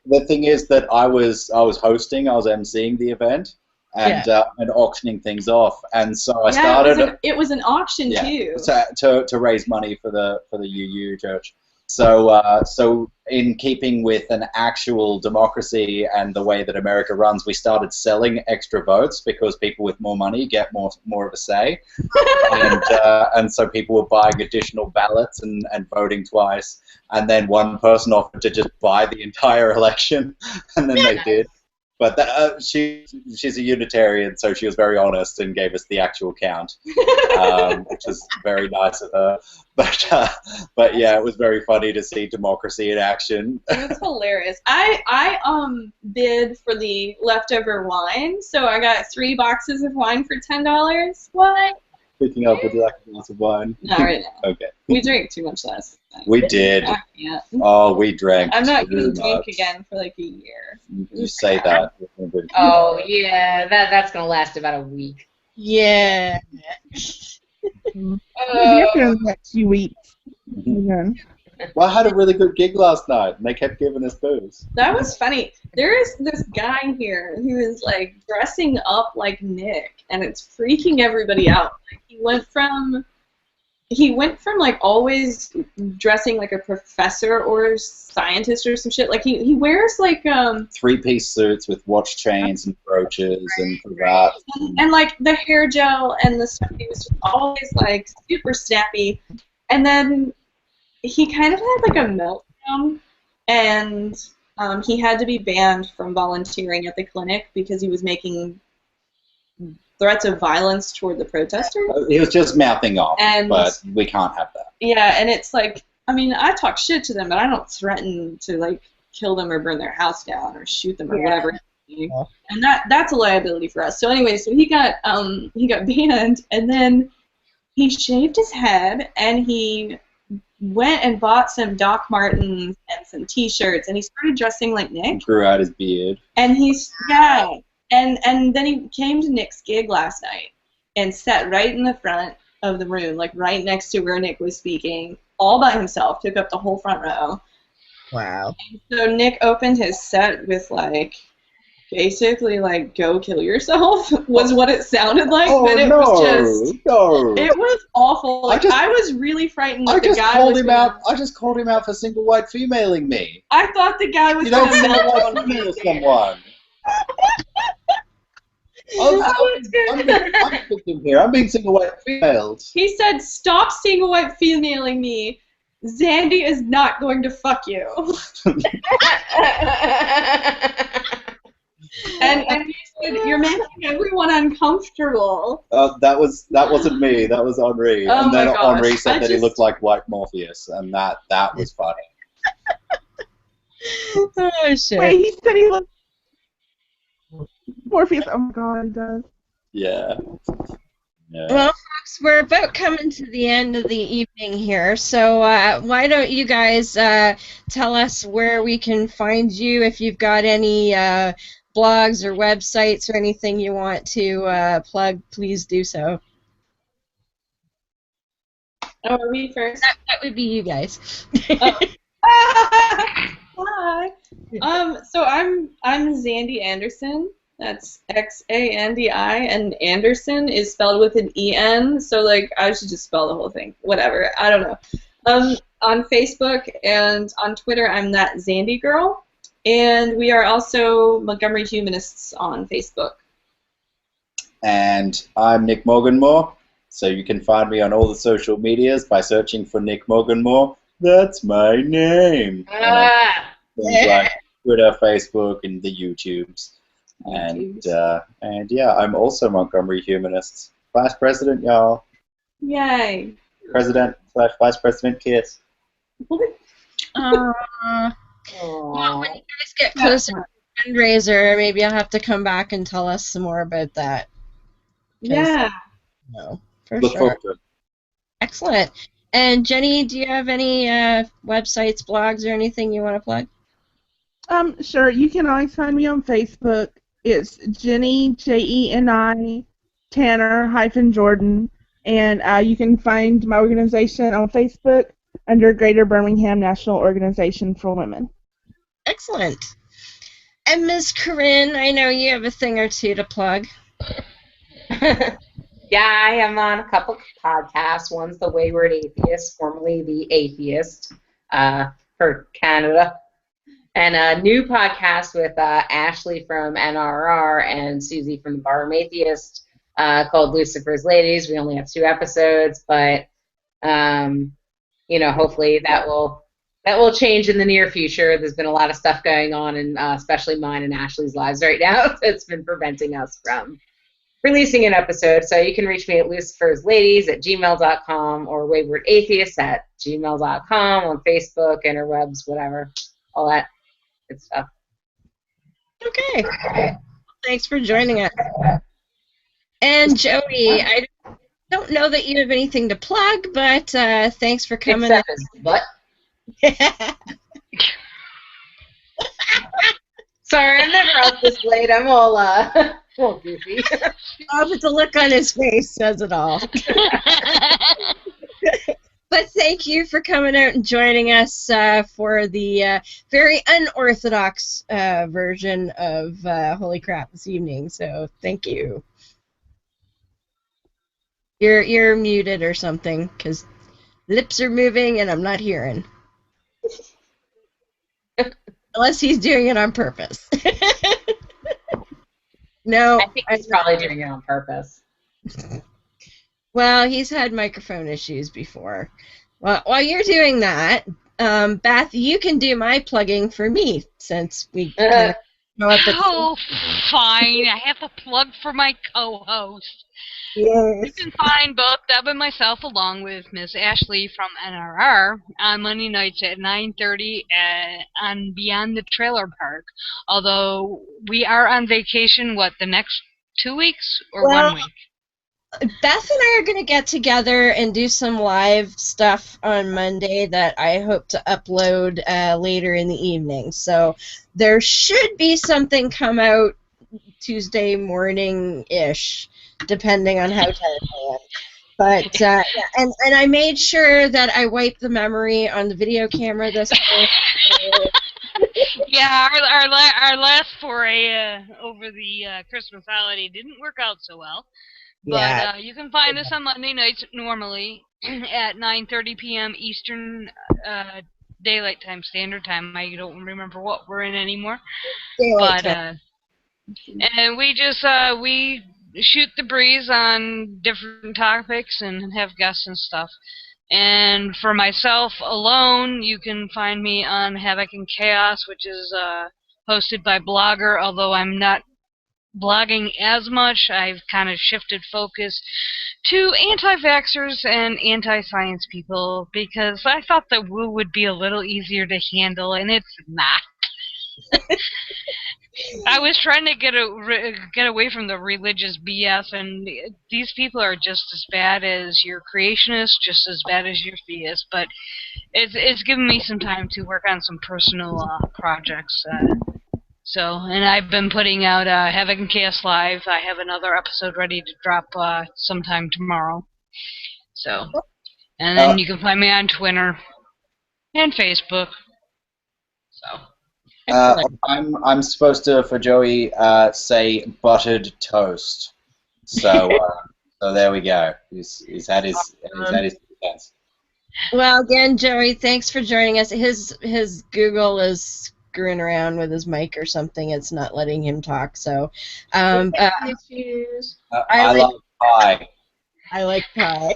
the thing is that I was hosting, I was emceeing the event, and auctioning things off, and so I started. It was an auction too. To raise money for the UU church. So in keeping with an actual democracy and the way that America runs, we started selling extra votes because people with more money get more of a say, and so people were buying additional ballots and voting twice, and then one person offered to just buy the entire election, and then they did. But she's a Unitarian, so she was very honest and gave us the actual count, which was very nice of her. But yeah, it was very funny to see democracy in action. That's hilarious. I bid for the leftover wine, so I got 3 boxes of wine for $10. What? Picking up, would you like a glass of wine? Not right now. Okay. We drank too much last night. We did. Yeah. Oh, we drank. I'm not going to drink again for like a year. You say that. Oh, yeah. That's going to last about a week. Yeah. Maybe after the next few weeks. Well, I had a really good gig last night, and they kept giving us booze. That was funny. There is this guy here who is like dressing up like Nick, and it's freaking everybody out. Like he went from like always dressing like a professor or scientist or some shit. Like he wears like 3-piece suits with watch chains and brooches and cravats. and like the hair gel and the stuff. He was just always like super snappy, and then he kind of had like a meltdown, and he had to be banned from volunteering at the clinic because he was making threats of violence toward the protesters. He was just mouthing off, And- but we can't have that. Yeah, and it's like, I mean, I talk shit to them, but I don't threaten to like kill them or burn their house down or shoot them or whatever. And that's a liability for us. So anyway, so he got banned, and then he shaved his head, and he went and bought some Doc Martens and some T-shirts, and he started dressing like Nick. Grew out his beard. And and then he came to Nick's gig last night and sat right in the front of the room, like right next to where Nick was speaking, all by himself, took up the whole front row. Wow. And so Nick opened his set with like, basically like, go kill yourself was what it sounded like, but it was just, it was awful. Like, I was really frightened that the guy was I just called him out for single white femaling me. I thought the guy was You don't going to single melt white on me. female someone. I'm the victim here. I'm being single white females. He said, stop single white femaling me. Zandy is not going to fuck you. and he said, you're making everyone uncomfortable. That wasn't me. That was Henri. Oh And then my gosh. Henri said that he just- looked like White Morpheus, and that was funny. Oh, shit. Wait, he said he looked Morpheus. Oh my god, he does. Yeah. Yeah. Well, folks, we're about coming to the end of the evening here, so why don't you guys tell us where we can find you, if you've got any blogs or websites or anything you want to plug, please do so. Oh, are we first? That would be you guys. Hi. So I'm Zandy Anderson. That's Xandi, and Anderson is spelled with an EN. So like I should just spell the whole thing. Whatever. I don't know. On Facebook and on Twitter, I'm that Zandy girl, and we are also Montgomery Humanists on Facebook. And I'm Nick Morganmore, so you can find me on all the social medias by searching for Nick Morganmore. That's my name. Things like Twitter, Facebook, and the YouTubes. And yeah, I'm also Montgomery Humanists. Vice President, y'all. Yay. President/Vice President kiss. Well, when you guys get closer to the fundraiser, maybe I'll have to come back and tell us some more about that. Yeah. No, for Look sure. forward to it. Excellent. And Jenny, do you have any websites, blogs, or anything you want to plug? Sure. You can always find me on Facebook. It's Jenny, Jeni, Tanner-Jordan, and you can find my organization on Facebook under Greater Birmingham National Organization for Women. Excellent. And Ms. Corinne, I know you have a thing or two to plug. Yeah, I am on a couple of podcasts. One's The Wayward Atheist, formerly The Atheist, for Canada. And a new podcast with Ashley from NRR and Susie from the Barroom Atheist called Lucifer's Ladies. We only have 2 episodes, but hopefully that will change in the near future. There's been a lot of stuff going on, in especially mine and Ashley's lives right now that's been preventing us from releasing an episode. So you can reach me at lucifersladies@gmail.com or waywardatheist@gmail.com, on Facebook, interwebs, whatever, all that good stuff. Okay. Thanks for joining us. And Joey, I don't know that you have anything to plug, but thanks for coming. Except his butt. Sorry, I'm never up this late. I'm all goofy. Oh, but the look on his face says it all. But thank you for coming out and joining us for the very unorthodox version of Holy Crap this evening. So thank you. You're muted or something because lips are moving and I'm not hearing. Unless he's doing it on purpose. No. I think he's probably doing it on purpose. Well, he's had microphone issues before. Well, while you're doing that, Beth, you can do my plugging for me since we kind of know up at Oh, fine. I have a plug for my co-host. Yes. You can find both Deb and myself along with Miss Ashley from NRR on Monday nights at 9:30 on Beyond the Trailer Park. Although we are on vacation, the next 2 weeks or 1 week? Beth and I are going to get together and do some live stuff on Monday that I hope to upload later in the evening. So there should be something come out Tuesday morning-ish, depending on how tired I am. But, yeah, and I made sure that I wiped the memory on the video camera this time. Yeah, our last foray over the Christmas holiday didn't work out so well. But you can find us on Monday nights normally at 9:30 p.m. Eastern Daylight Time, Standard Time. I don't remember what we're in anymore. Daylight time. And we just we shoot the breeze on different topics and have guests and stuff. And for myself alone, you can find me on Havoc and Chaos, which is hosted by Blogger, although I'm not blogging as much. I've kind of shifted focus to anti-vaxxers and anti-science people because I thought that woo would be a little easier to handle, and it's not. I was trying to get away from the religious BS, and these people are just as bad as your creationists, just as bad as your theists, but it's given me some time to work on some personal projects. And I've been putting out Havoc and Chaos Live. I have another episode ready to drop sometime tomorrow. So, and then you can find me on Twitter and Facebook. So. I'm supposed to, for Joey, say buttered toast. So so there we go. He's had his chance. Well, again, Joey, thanks for joining us. His Google is screwing around with his mic or something. It's not letting him talk. So, I love pie. I like pie.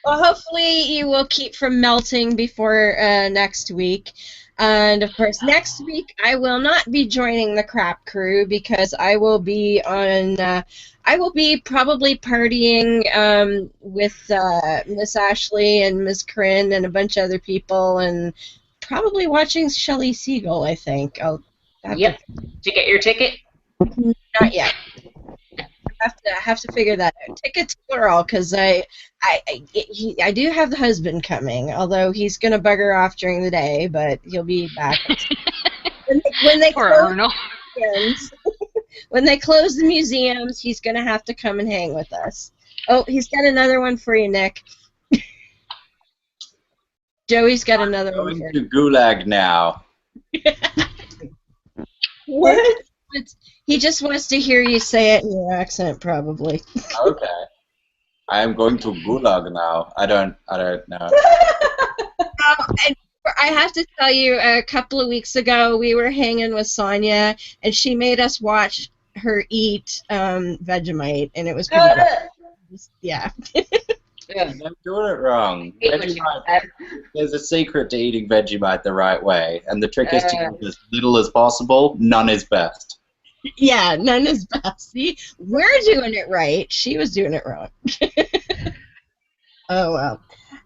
Well, hopefully you will keep from melting before next week. And, of course, next week I will not be joining the Crap Crew because I will be on, I will be probably partying with Miss Ashley and Miss Corinne and a bunch of other people and probably watching Shelley Siegel, I think. I'll have Did you get your ticket? Not yet. I have to figure that out. Tickets plural, because I do have the husband coming, although he's gonna bugger off during the day, but he'll be back when they when they close the museums. He's gonna have to come and hang with us. Oh, he's got another one for you, Nick. Joey's got another one for you. Going to Gulag now. What? He just wants to hear you say it in your accent, probably. Okay. I am going to Gulag now. I don't know. And I have to tell you, a couple of weeks ago, we were hanging with Sonia, and she made us watch her eat Vegemite, and it was pretty good. Yeah. Yeah, I'm doing it wrong. Vegemite, there's a secret to eating Vegemite the right way, and the trick is to eat as little as possible. None is best. Yeah, none is best. See, we're doing it right. She was doing it wrong. Oh, well.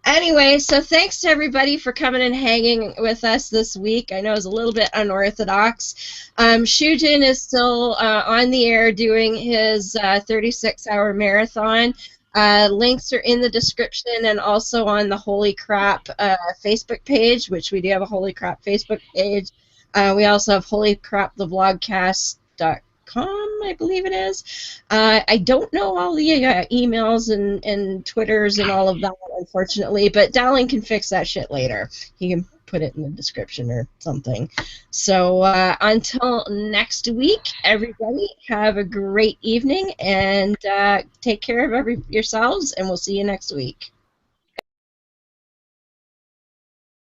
Anyway, so thanks to everybody for coming and hanging with us this week. I know it was a little bit unorthodox. Shujin is still on the air doing his 36-hour marathon. Links are in the description and also on the Holy Crap Facebook page, which we do have a Holy Crap Facebook page. We also have holycrapthevlogcast.com, I believe it is. I don't know all the emails and Twitters and all of that, unfortunately, but Dowling can fix that shit later. He can put it in the description or something. So until next week, everybody have a great evening and take care of yourselves, and we'll see you next week.